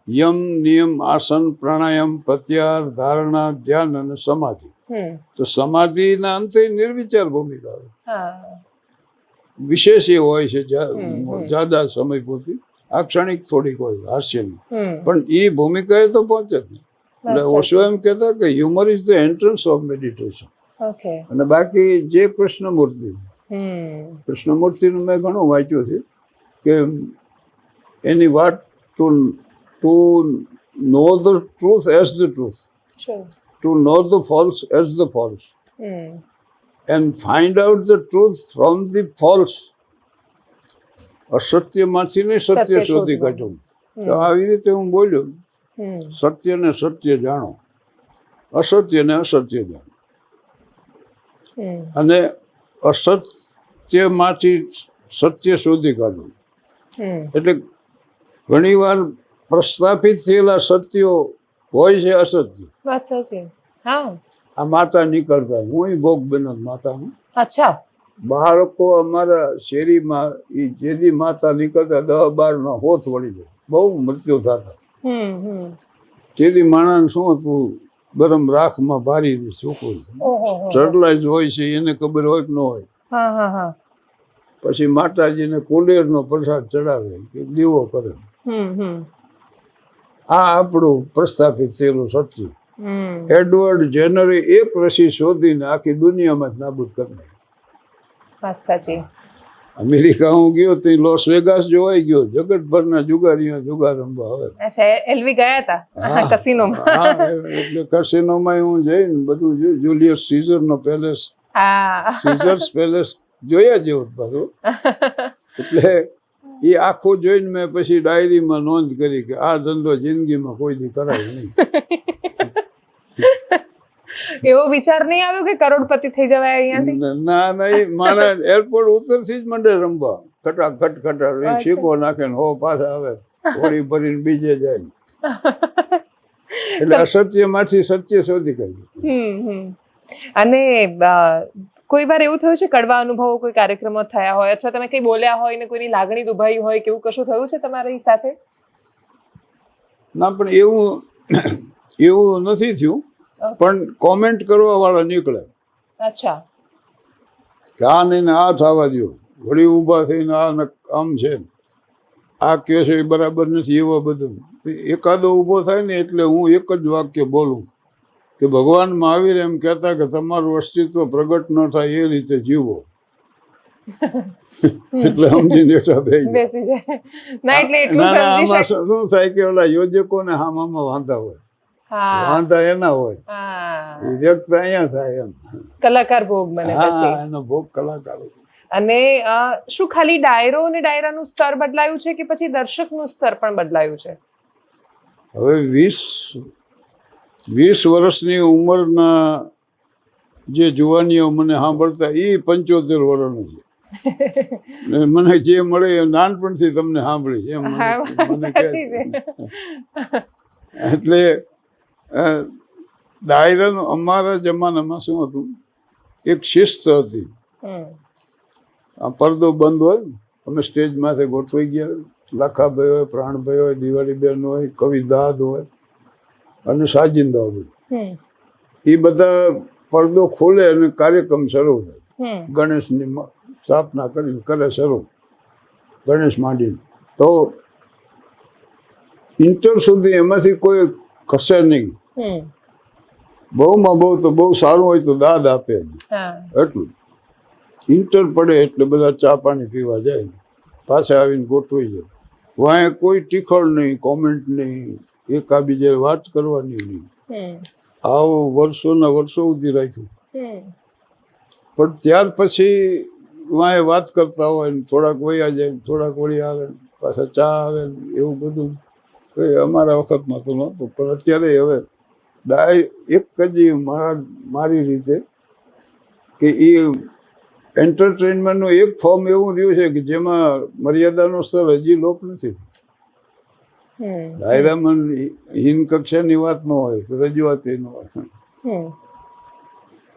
યમ, નિયમ, આસન, પ્રાણાયામ, પ્રત્યાહાર, ધારણા, ધ્યાન અને સમાધિ. તો સમાધિના અંતે નિર્વિચાર ભૂમિકા આવે. વિશેષ એ હોય છે જ્યાદા સમય પૂરતી, આ ક્ષણિક થોડીક હોય હાસ્યની, પણ એ ભૂમિકાએ તો પહોંચે જ નહીં. એટલે ઓશો એમ કહેતા કે humour is the entrance of meditation. અને બાકી જે કૃષ્ણમૂર્તિનું મેં ઘણું વાંચ્યું છે કે એની વાત to know the truth as the truth, to know the false as the false, and find out the truth from the false. અસત્યમાંથી નહીં સત્ય શોધી કાઢ્યું. તો આવી રીતે હું બોલ્યો, સત્યને સત્ય જાણો, અસત્યને અસત્ય જાણો. અને અસત્યમાંથી સત્ય શોધી કાઢો. એટલે ઘણીવાર પ્રસ્થાપિત થયેલા સત્યો હોય છે અસત્ય. આ માતા નીકળતા, હું ભોગ બનો માતાનું. બાળકો અમારા શેરીમાં એ જેદી માતા નીકળતા 10-12 હોથ વળી જાય, બહુ મૃત્યુ થતા. તેદી માણસ શું હતું, ગરમ રાખમાં ભારી દે છોકરું, સ્ટરલાઇઝ હોય છે, એને ખબર હોય કે ન હોય. પછી માતાજીને કુલેરનો પ્રસાદ ચડાવે કે દીવો કરે. આ આપણું પ્રસ્થાપિત થયેલું સત્ય. એડવર્ડ જેનરે એક રસી શોધીને આખી દુનિયામાં જ નાબૂદ કરી નાખી. સાચી. અમેરિકા હું ગયો તો લોસ વેગાસ જોવાઈ ગયો, જગતભરના જુગારીઓ જુગાર રમવા આવે. એલવી ગયા હતા કસિનોમાં. એટલે કસિનોમાં હું જઈને બધું જોયું. જુલિયસ સીઝરનો પેલેસ, સીઝર્સ પેલેસ જોયા જેવું બધું. એટલે એ આખું જોઈને મેં પછી ડાયરીમાં નોંધ કરી કે આ ધંધો જિંદગીમાં કોઈ દી કરાય નહીં. એવો વિચાર નહીં આવ્યો કે કરોડપતિ થઈ જવાય અહીંયાથી? ના નહીં, મારા એરપોર્ટ ઉતરથી જ મંડે રમવા, ખટાખટ ખટાટ શીખો નાખે ને હો પાછા આવે, હોળી ભરીને બીજે જાય. એટલે અસત્યમાંથી સત્ય શોધી કાઢ્યું. અને કોઈ વાર એવું થયું છે કડવા અનુભવો કોઈ કાર્યક્રમો થયા હોય અથવા તમે કંઈ બોલ્યા હોય ને કોઈની લાગણી દુભાઈ હોય કે એવું કશું થયું છે તમારી સાથે? ના, પણ એવું નથી થયું, પણ કોમેન્ટ કરવા વાળા નીકળે. અચ્છા. કે આ નહીં ને આ થવા દો, વળી ઊભા થઈને આમ છે, આ કહે છે એ બરાબર નથી, એવા બધું. એકાદો ઊભો થાય ને એટલે હું એક જ વાક્ય બોલું કે ભગવાન મહાવીર એમ કહેતા કે તમારું અસ્તિત્વ પ્રગટ ન થાય એ રીતે જીવો. એટલે સમજી બેઠા બેસી જાય. ના એટલે એટલું સમજી આમાં શું થાય કે ઓલા યોજકોને હામામાં વાંધા હોય, વાંધા એના હોય, વ્યક્ત અહીંયા થાય એમ. કલાકાર ભોગ બને પછી. એનો ભોગ કલાકારો. અને શું ખાલી ડાયરો અને ડાયરાનું સ્તર બદલાયું છે કે પછી દર્શકનું સ્તર પણ બદલાયું છે? હવે 20 વર્ષની ઉંમરના જે જુવાનીઓ મને સાંભળતા એ 75 વર્ષનો છે. મને જે મળે એ નાનપણથી તમને સાંભળી છે એટલે ડાયરાનું અમારા જમાનામાં શું હતું, એક શિસ્ત હતી. આ પડદો બંધ હોય, અમે સ્ટેજ માથે ગોઠવાઈ ગયા, લાખાભાઈ હોય, પ્રાણભાઈ હોય, દિવાળીબેન હોય, કવિ દાદ હોય અને સાજિંદા હોય, એ બધા પડદો ખોલે અને કાર્યક્રમ શરૂ થાય. ગણેશની સ્થાપના કરીને કરે શરૂ, ગણેશ માંડીને. તો ઇન્ટર સુધી એમાંથી કોઈ ખસે નહીં. બહુમાં બહુ તો બહુ સારું હોય તો દાદ આપે એટલું. ઇન્ટર પડે એટલે બધા ચા પાણી પીવા જાય, પાછા આવીને ગોઠવાઈ જાય. વાંહે કોઈ ટીખળ નહીં, કોમેન્ટ નહીં, એકાબીજે વાત કરવાની નહીં. આવો વર્ષોના વર્ષો સુધી રાખ્યું. પણ ત્યાર પછી વાંહે વાત કરતા હોય ને થોડાક વયા જાય, થોડાક વળી આવે, પાછા ચા આવે ને એવું બધું કંઈ અમારા વખતમાં તો નહોતું. પણ અત્યારે હવે એક જ મારી રીતે કે એ એન્ટરટેનમેન્ટનું એક ફોર્મ એવું રહ્યું છે કે જેમાં મર્યાદાનો સ્તર હજી લોપ નથી. ડાયરામાં હીન કક્ષાની વાત ન હોય, રજૂઆત ન હોય.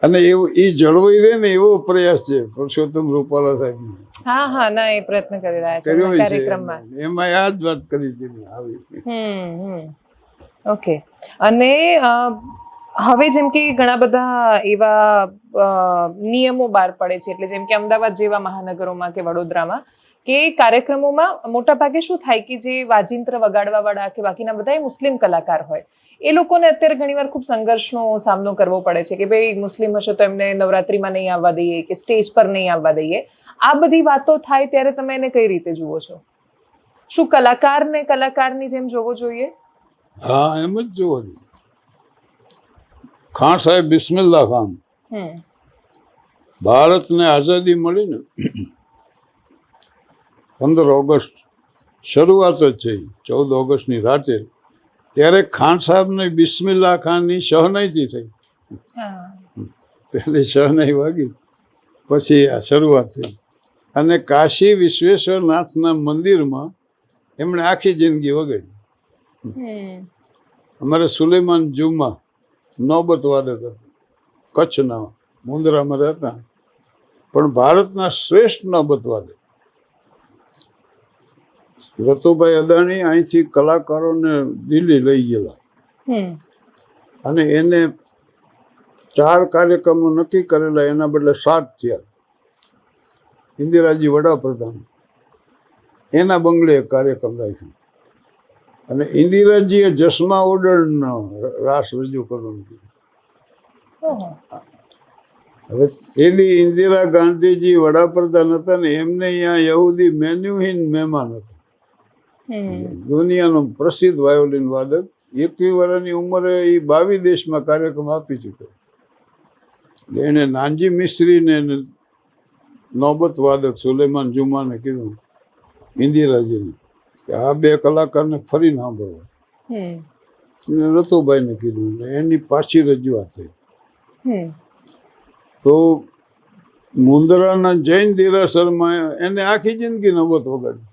અને એવું એ જળવાઈ રહે ને એવો પ્રયાસ છે પુરુષોત્તમ રૂપાલા સાહેબ. હા ના એ પ્રયત્ન કરી રહ્યા છે કાર્યક્રમમાં. એમાં આ જ વાત કરી હતી આવી. ઓકે. અને હવે જેમ કે ઘણા બધા એવા નિયમો બહાર પડે છે, એટલે જેમ કે અમદાવાદ જેવા મહાનગરોમાં કે વડોદરામાં કે કાર્યક્રમોમાં મોટા ભાગે શું થાય કે જે વાજિંત્ર વગાડવા વાળા કે બાકીના બધા મુસ્લિમ કલાકાર હોય, એ લોકોને અત્યારે ઘણીવાર ખૂબ સંઘર્ષનો સામનો કરવો પડે છે કે ભાઈ મુસ્લિમ હશે તો એમને નવરાત્રિમાં નહીં આવવા દઈએ કે સ્ટેજ પર નહીં આવવા દઈએ. આ બધી વાતો થાય ત્યારે તમે એને કઈ રીતે જુઓ છો? શું કલાકારને કલાકારની જેમ જોવો જોઈએ? હા, એમ જ જોવો જોઈએ. ખાન સાહેબ બિસ્મિલ્લા ખાન, ભારતને આઝાદી મળી ને 15 ઓગસ્ટ શરૂઆત જ છે, 14 ઓગસ્ટની રાતે, ત્યારે ખાન સાહેબને બિસ્મિલ્લા ખાનની શહનાઈથી થઈ. પહેલી શહનાઈ વાગી, પછી આ શરૂઆત થઈ. અને કાશી વિશ્વેશ્વરનાથના મંદિરમાં એમણે આખી જિંદગી વગાડી. અમારે સુલેમાન જુમ્મા નોબત વાદક હતા, કચ્છના મુંદ્રામાં રહેતા, પણ ભારતના શ્રેષ્ઠ નોબત વાદક. રતુભાઈ અદાણી અહીંથી કલાકારોને દિલ્હી લઈ ગયેલા અને એને 4 કાર્યક્રમો નક્કી કરેલા, એના બદલે 7 થયા. ઇન્દિરાજી વડાપ્રધાન, એના બંગલે કાર્યક્રમ રાખ્યો અને ઇન્દિરાજીએ જસમા ઓર્ડરનો રાસ રજૂ કરવાનું કીધું. હવે પેલી ઇન્દિરા ગાંધીજી વડાપ્રધાન હતા ને એમને અહીંયા યહૂદી મેન્યુહીન મહેમાન હતા. દુનિયાનો પ્રસિદ્ધ વાયોલિન વાદક, 21 વર્ષની ઉંમરે એ 22 દેશમાં કાર્યક્રમ આપી ચૂક્યો. એને નાનજી મિસ્ત્રીને નોબત વાદક સુલેમાન જુમ્માને કીધું ઇન્દિરાજીની કે આ બે કલાકારને ફરી સાંભળવા. અને રતુભાઈને કીધું ને એની પાછી રજૂઆત થઈ. તો મુંદરાના જૈન દેરાસરમાં એને આખી જિંદગી નવત વગાડ્યું.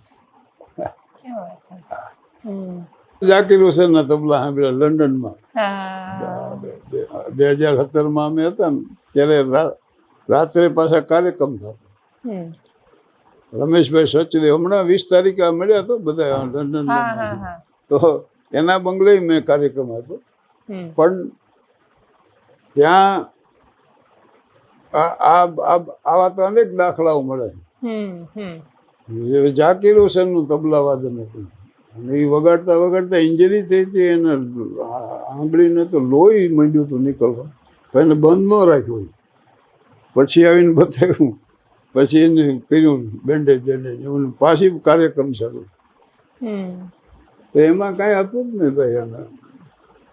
ઝાકીર હુસેનના તબલા સાંભળ્યા લંડનમાં 2017 અમે હતા ને ત્યારે રાત્રે પાછા કાર્યક્રમ થતો. રમેશભાઈ સચદેવ હમણાં 20 તારીખે મળ્યા તો બધા લંડન. તો એના બંગલે મેં કાર્યક્રમ હતો. પણ ત્યાં આવા તો અનેક દાખલાઓ મળે. ઝાકીર હુસેનનું તબલા વાદન હતું અને એ વગાડતા વગાડતા ઇન્જરી થઈ હતી. એને આંગળીને તો લોહી માંડ્યું હતું નીકળવા. એને બંધ ન રાખ્યું. પછી આવીને બતાવ્યું. પછી એને કર્યું બેન્ડેજ એવું પાછી કાર્યક્રમ ચાલુ. તો એમાં કાંઈ હતું જ નહીં ભાઈ. એને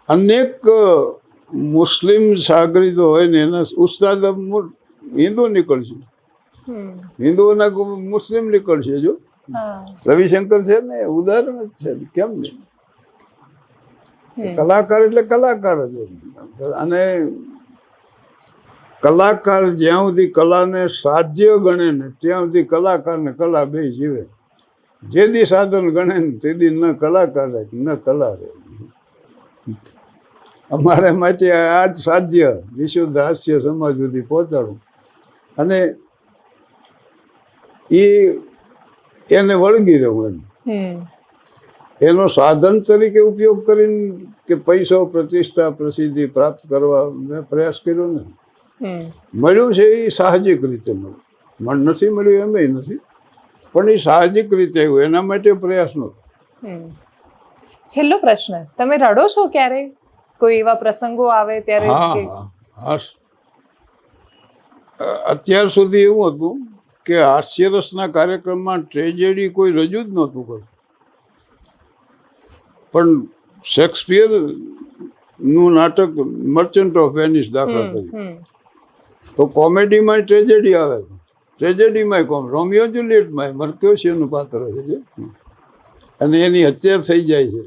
અનેક મુસ્લિમ સાગરીદો હોય ને એના ઉસ્તાદ હિન્દુ નીકળશે, હિન્દુઓના મુસ્લિમ નીકળશે. જો રવિશંકર છે ને ઉદાહરણ જ છે. કેમ નહીં? કલાકાર એટલે કલાકાર જ. અને કલાકાર જ્યાં સુધી કલાને સાધ્ય ગણે ને ત્યાં સુધી કલાકારને કલા બે જીવે. જે દી સાધન ગણે ને તે દી ન કલાકાર રહે ન કલા રહે. અમારે માટે આ જ સાધ્ય વિશુદ્ધ હાસ્ય સમાજ સુધી પહોંચાડું. અને એને વળગી રહેવું. એનો સાધન તરીકે ઉપયોગ કરીને કે પૈસો પ્રતિષ્ઠા પ્રસિદ્ધિ પ્રાપ્ત કરવા મેં પ્રયાસ કર્યો ને. મળ્યું છે એ સાહજિક રીતે મળ્યું. મન નથી મળ્યું એમ નથી, પણ એ સાહજિક રીતે આવ્યું. એના માટે પ્રયાસ નહોતો. છેલ્લો પ્રશ્ન, તમે રડો છો ક્યારે? કોઈ એવા પ્રસંગો આવે ત્યારે? હા, અત્યાર સુધી એવું હતું કે હાસ્યરસના કાર્યક્રમમાં ટ્રેજેડી કોઈ રજૂ જ નહોતું કરતું. પણ શેક્સપિયરનું નાટક મર્ચન્ટ ઓફ વેનિસ દાખલા તરીકે, તો કોમેડીમાં ટ્રેજેડી આવે. ટ્રેજેડીમાં રોમિયો જુલિયટમાં મર્ક્યુશિયરનું પાત્ર છે અને એની હત્યા થઈ જાય છે.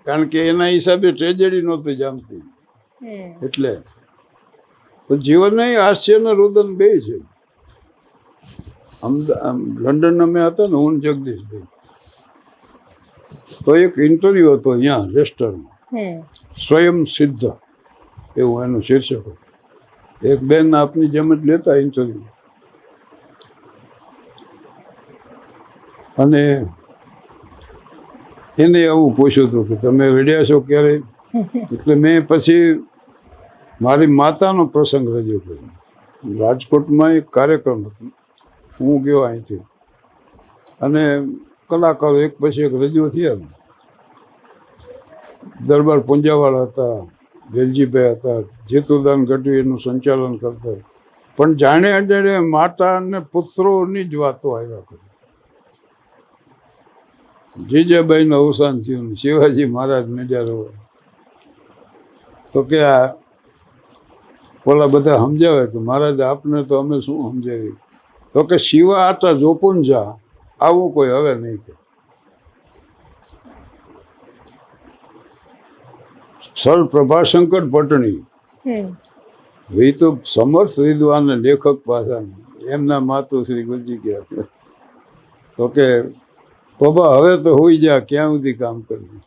કારણ કે એના હિસાબે ટ્રેજેડી નહોતી જામતી. એટલે તો જીવન હાસ્યના રુદન બે છે. લંડન અમે હતા ને હું જગદીશભાઈ, તો એક ઇન્ટરવ્યુ હતો અહીંયા લેસ્ટરમાં, સ્વયં સિદ્ધ એવું એનું શીર્ષક હતું. એક બેન આપની જેમ જ લેતા ઇન્ટરવ્યુ. અને એને એવું પૂછ્યું હતું કે તમે રડ્યા છો ક્યારે? એટલે મેં પછી મારી માતાનો પ્રસંગ રજૂ કર્યો. રાજકોટમાં એક કાર્યક્રમ હતો, હું ગયો અહીંથી, અને કલાકારો એક પછી એક રજૂ થયા. દરબાર પુંજાવાળા હતા, વેલજીભાઈ હતા, જેતુદાન ગઢવી એનું સંચાલન કરતા. પણ જાણે અજાણે માતા અને પુત્રોની જ વાતો આવ્યા કરી. જીજાબાઈનું અવસાન થયું, શિવાજી મહારાજ મેળ્યા રહો. તો કે આ ઓલા બધા સમજાવે કે મહારાજ આપને તો અમે શું સમજાવી. તો કે શિવા આટા જોપુન જા, આવું કોઈ હવે નહીં કે. સર પ્રભાશંકર પટણી, એ તો સમર્થ વિદ્વાન લેખક પાછા, એમના માતુશ્રી ગુજરી ગયા. તો કે પપ્પા હવે તો હોઈ જા, ક્યાં સુધી કામ કર્યું.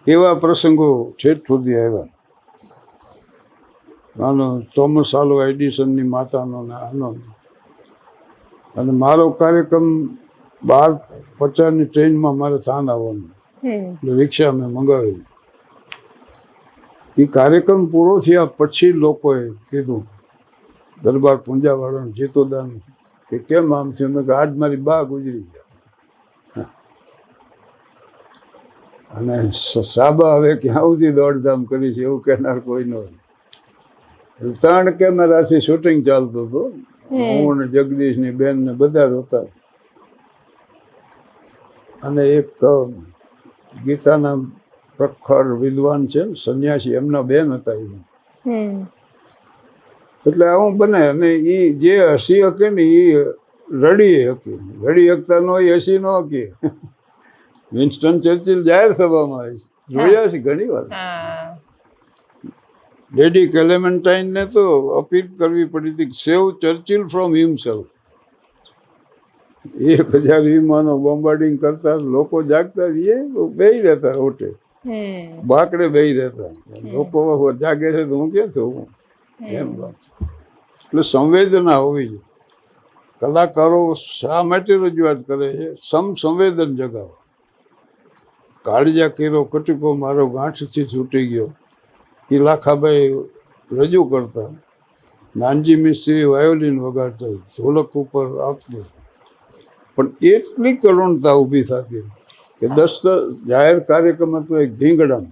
એવા પ્રસંગો છેક સુધી આવ્યા. આનો થોમસ આલ્વા એડિસનની માતાનો ને આનો. અને મારો કાર્યક્રમ 12:50 ટ્રેનમાં મારે થાન આવવાનું, એટલે રિક્ષા મેં મંગાવેલી. એ કાર્યક્રમ પૂરો થયા પછી લોકોએ કીધું, દરબાર પૂંજાવાળાનું જીતુદાન, કે કેમ આમ થયું? મેં આજ મારી બા ગુજરી ગયા. અને સાબા હવે ક્યાં સુધી દોડધામ કરી છે એવું કહેનાર કોઈ ન હોય. 3 કેમેરાથી શૂટિંગ ચાલતું હતું. હું ને જગદીશની બેન ને બધા જ હતા. અને એક ગીતાના પ્રખર વિદ્વાન છે ને સંન્યાસી, એમના બેન હતા. એટલે આવું બને. અને એ જે હસી શકે ને એ રડી શકતા ન હોય હસી ન શકીએ. વિન્સ્ટન ચર્ચિલ જાહેર સભામાં આવે છે, જોયા છે ઘણી વાર. હા લેડી ક્લેમેન્ટાઇનને તો અપીલ કરવી પડી હતી, સેવ ચર્ચિલ ફ્રોમ હિમસેલ્ફ. 1000 વિમાનો બોમ્બાર્ડિંગ કરતા, લોકો જાગતા, એ બેહી રહેતા હોટે, બાકડે બેહી રહેતા. લોકો જાગે છે તો હું ક્યાં થયું એમ વાત. એટલે સંવેદના હોવી જોઈએ. કલાકારો શા માટે રજૂઆત કરે છે? સંવેદન જગાવો. કાળિયા કેરો કટકો મારો ગાંઠથી છૂટી ગયો, એ લાખાભાઈ રજૂ કરતા. નાનજી મિસ્ત્રી વાયોલિન વગાડતા, ઢોલક ઉપર આપતું. પણ એટલી કરુણતા ઊભી થતી કે જાહેર કાર્યક્રમ હતો એક ધીંગડા,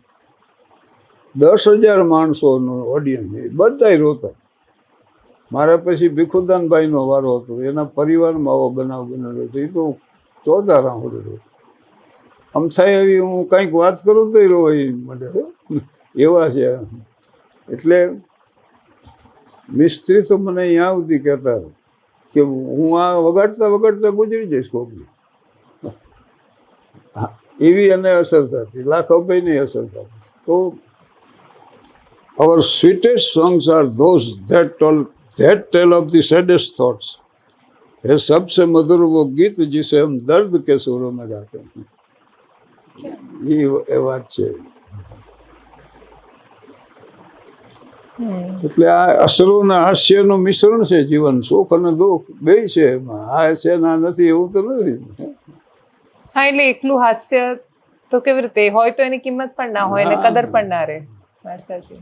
10,000 માણસોનો ઓડિયન્સ, બધાય રોતા. મારા પછી ભીખુદાનભાઈનો વારો હતો, એના પરિવારમાં આવો બનાવ બનેલો હતો. એ તો ચોધારા હોડેલો. આમ થાય એવી હું કંઈક વાત કરું તો રોવાઈ મળે, એવા છે. એટલે મિસ્ત્રી તો મને અહીંયા સુધી કહેતા કે હું આ વગાડતા ગુજરી જઈશ કોકની, એવી એને અસર થતી, લાખાભાઈની અસર થતી. તો our sweetest songs are those that tell of the saddest thoughts. ये सबसे मधुर वो गीत जिसे हम दर्द के सुरों में गाते हैं. એ વાત છે. એટલે આ અસરોના હાસ્યનું મિશ્રણ છે જીવન. સુખ અને દુઃખ બેય છે એમાં. આ છે ના નથી એવું તો નથી. હા, એટલે એકલું હાસ્ય તો કેવી રીતે હોય તો એની કિંમત પણ ના હોય અને કદર પણ ના રહે. વાત સાચી.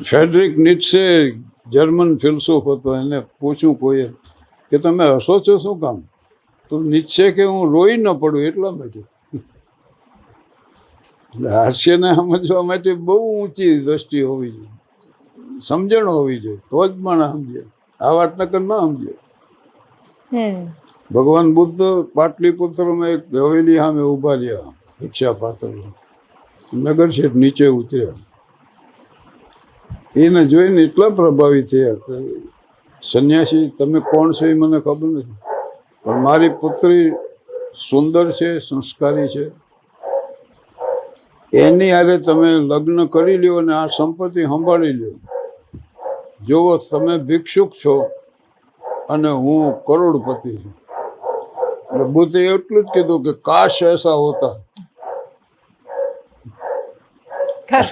ફ્રેડરિક નીત્સે જર્મન ફિલસૂફ હતો, એને પૂછ્યું કોઈએ કે તમે હસો છો શું કામ? તો નીત્સે કે હું રોઈ ન પડું એટલા માટે. એટલે હાસ્યને સમજવા માટે બહુ ઊંચી દ્રષ્ટિ હોવી જોઈએ, સમજણ હોવી જોઈએ, તો જ માણસ સમજે. આ વાત નકર ના સમજે. ભગવાન બુદ્ધ પાટલીપુત્રમાં એક હવેલી સામે ઊભા રહ્યા, ભિક્ષા પાત્ર. નગર શેઠ નીચે ઉતર્યા, એને જોઈને એટલા પ્રભાવિત થયા કે સંન્યાસી તમે કોણ છો એ મને ખબર નથી, પણ મારી પુત્રી સુંદર છે, સંસ્કારી છે, એની હારે તમે લગ્ન કરી લ્યો અને આ સંપત્તિ સંભાળી લ્યો. જુઓ તમે ભિક્ષુક છો અને હું કરોડપતિ છું. એટલે બુદ્ધે એટલું જ કીધું કે કાશ એસા હોતા.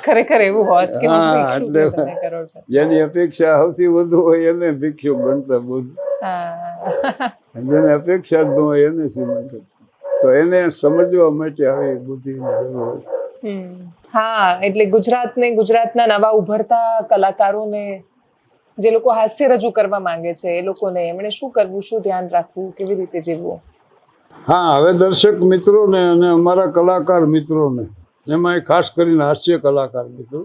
ખરેખર એવું હોત કે હું હા, ભિક્ષુક એટલે છું અને કરોડપતિ. જેની અપેક્ષા સૌથી વધુ હોય એને ભિક્ષુક ગણતા બુદ્ધ. હા. જેને અપેક્ષા જ ન હોય એને શ્રીમંત. તો એને સમજવા માટે આવી બુદ્ધિની જરૂર હોય. હા, એટલે ગુજરાતના નવા ઉભરતા કલાકારોને, જે લોકો હાસ્ય રજૂ કરવા માંગે છે, એ લોકોને એમણે શું કરવું, શું ધ્યાન રાખવું, કેવી રીતે જીવવું? હા, હવે દર્શક મિત્રોને અને અમારા કલાકાર મિત્રોને, એમાં ખાસ કરીને હાસ્ય કલાકાર મિત્રો,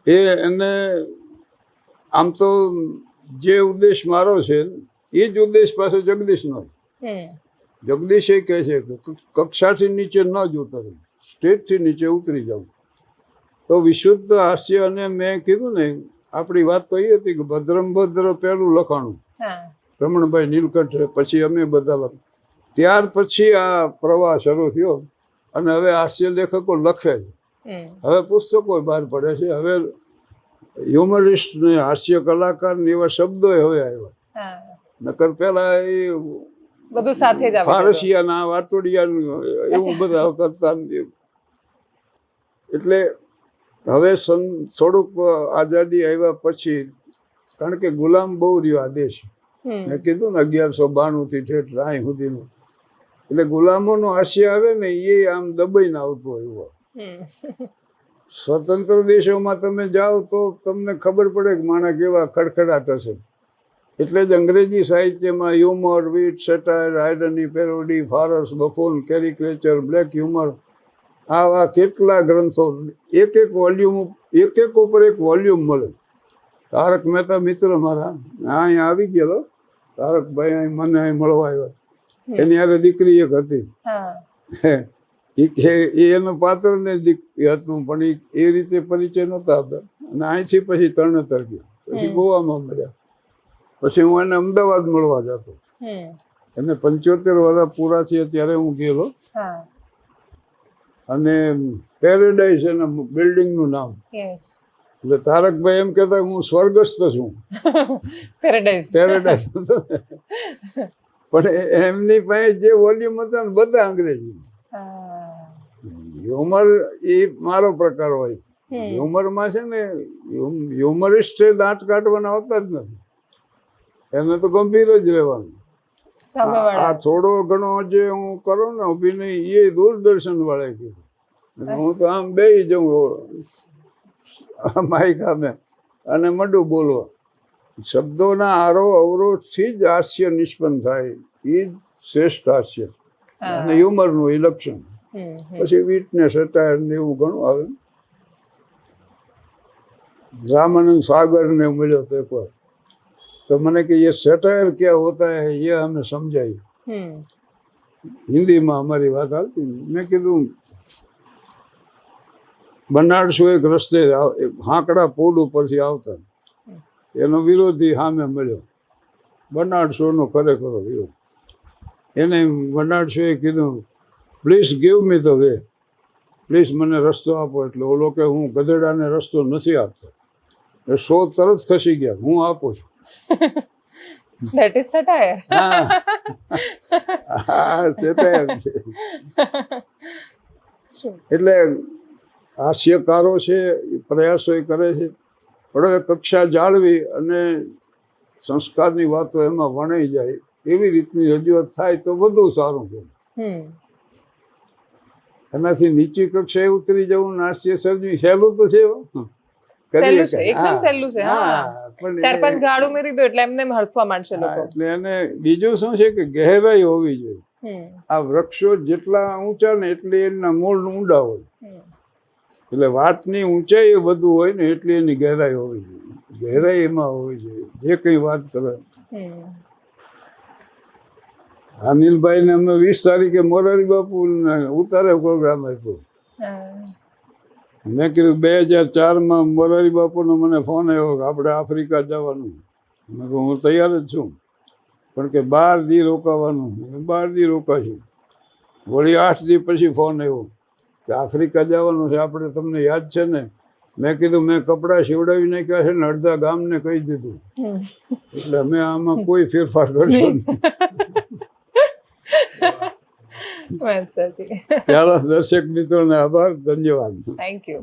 એને આમ તો જે ઉદ્દેશ મારો છે એ જ ઉદ્દેશ પાછો જગદીશનો. જગદીશ એ કહે છે કે કક્ષાથી નીચે ન જ ઉતરવું, સ્ટેજથી નીચે ઉતરી જવું. તો વિશુદ્ધ હાસ્ય, અને મેં કીધું ને આપણી વાત તો એ હતી કે ભદ્રમ ભદ્ર પહેલું લખાણું રમણભાઈ નીલકંઠે, પછી અમે બધા લખ. ત્યાર પછી આ પ્રવાહ શરૂ થયો અને હવે હાસ્ય લેખકો લખે છે, હવે પુસ્તકો બહાર પડે છે, હવે હ્યુમરિસ્ટ ને હાસ્ય કલાકાર ને એવા શબ્દો હવે આવ્યા. નકર પેલા એ બધું સાથે જ ફારસિયાના વાતોડિયા એવું બધા કરતા. એટલે હવે થોડુંક આઝાદી આવ્યા પછી, કારણ કે ગુલામ બહુ રહ્યો આ દેશ, મેં કીધું ને 1192 થી ઠેઠ રાય સુધીનું. એટલે ગુલામોનું હાસ્ય આવે ને એ આમ દબાઈને આવતું હોય. સ્વતંત્ર દેશોમાં તમે જાઓ તો તમને ખબર પડે કે માણસ કેવા ખડખડાટ હશે. એટલે જ અંગ્રેજી સાહિત્યમાં humour, wit, satire, irony, parody, farce, buffoon, caricature, black humour, આવા કેટલા ગ્રંથો, એક ઉપર એક વોલ્યુમ મળે. તારક મહેતા મિત્ર મારા અહીંયા આવી ગયેલો, તારકભાઈ અહીં મને અહીં મળવા આવ્યા. એની હારે દીકરી એક હતી, એનું પાત્ર ને હતું, પણ એ રીતે પરિચય નહોતા આપતા. અને અહીંથી પછી તરણેતર ગયો, પછી ગોવામાં મળ્યા. પછી હું એને અમદાવાદ મળવા જતો. હમ. એને 75 વર્ષ પૂરા થયા ત્યારે હું ગયેલો. હા. અને પેરેડાઇઝ એના બિલ્ડિંગનું નામ. યસ. એટલે તારકભાઈ એમ કહેતા હું સ્વર્ગસ્થ છું. પેરેડાઇઝ. પેરેડાઇઝ પણ એમની પાસે જે વોલ્યુમ હતા ને બધા અંગ્રેજી. હ્યુમર એ મારો પ્રકાર હોય. હ્યુમરમાં છે ને હ્યુમરિસ્ટ દાંત કાઢવાના હોતા જ નથી. એને તો ગંભીર જ રહેવાનું. આ થોડો ઘણો જે હું કરું ને અભિનય એ દૂરદર્શન વાળાએ કીધું. હું તો આમ બેસી જાઉં માઇક સામે અને મંડું બોલવા. શબ્દોના આરોહ અવરોધથી જ હાસ્ય નિષ્પન્ન થાય. એ જ શ્રેષ્ઠ હાસ્ય અને હ્યુમરનું એ લક્ષણ. પછી વીટનેસ અટાયર ને એવું ઘણું આવે. રામાનંદ સાગર ને મળ્યો તો એકવાર, તો મને કે ये सेटायर क्या होता है ये हमें समझाई. હિન્દીમાં અમારી વાત હાલતી. મેં કીધું બર્નાર્ડ શો એક રસ્તે હાંકડા પુલ ઉપરથી આવતા, એનો વિરોધી સામે મળ્યો. બર્નાર્ડ શોનો ખરેખર વિરોધ. એને બર્નાર્ડ શોએ કીધું please give me the way, please મને રસ્તો આપો. એટલે ઓલો કે હું ગધેડાને રસ્તો નથી આપતો. એ શો તરત ખસી ગયા, હું આપું છું. That is satire. હા, સેટાયર છે. એટલે હાસ્યકારો છે એ પ્રયાસો એ કરે છે, પણ હવે કક્ષા જાળવી અને સંસ્કારની વાતો એમાં વણાઈ જાય એવી રીતની રજૂઆત થાય તો વધુ સારું છે. એનાથી નીચી કક્ષાએ ઉતરી જવું નાટ્ય સર્જવી સહેલું તો છે. એકદમ સહેલું છે. હા, 4-5 ગાળ ઉમેરી દો એટલે એમને હસવા માંડશે લોકો. એટલે એને બીજું શું છે કે ગહેરાઈ હોવી જોઈએ. આ વૃક્ષો જેટલા ઊંચા ને એટલી એના મૂળ ઊંડા હોય. એટલે વાતની ઊંચાઈ વધુ હોય ને એટલી એની ગહેરાઈ હોવી જોઈએ. ગહેરાઈ એમાં હોવી જોઈએ જે કઈ વાત કરે. અનિલભાઈ ને અમે 20 તારીખે મોરારી બાપુ ઉતારે પ્રોગ્રામ આપ્યો. મેં કીધું 2004માં મોરારી બાપુનો મને ફોન આવ્યો કે આપણે આફ્રિકા જવાનું. મેં કહું હું તૈયાર જ છું, પણ કે 12 દી રોકાવાનું. 12 દી રોકાશું. વળી 8 દી પછી ફોન આવ્યો કે આફ્રિકા જવાનું છે આપણે, તમને યાદ છે ને? મેં કીધું મેં કપડાં સીવડાવી નાખ્યા છે ને અડધા ગામને કહી દીધું, એટલે અમે આમાં કોઈ ફેરફાર કરશો નહીં. વાત સાચી. પ્યારા દર્શક મિત્રોને આભાર, ધન્યવાદ. Thank you.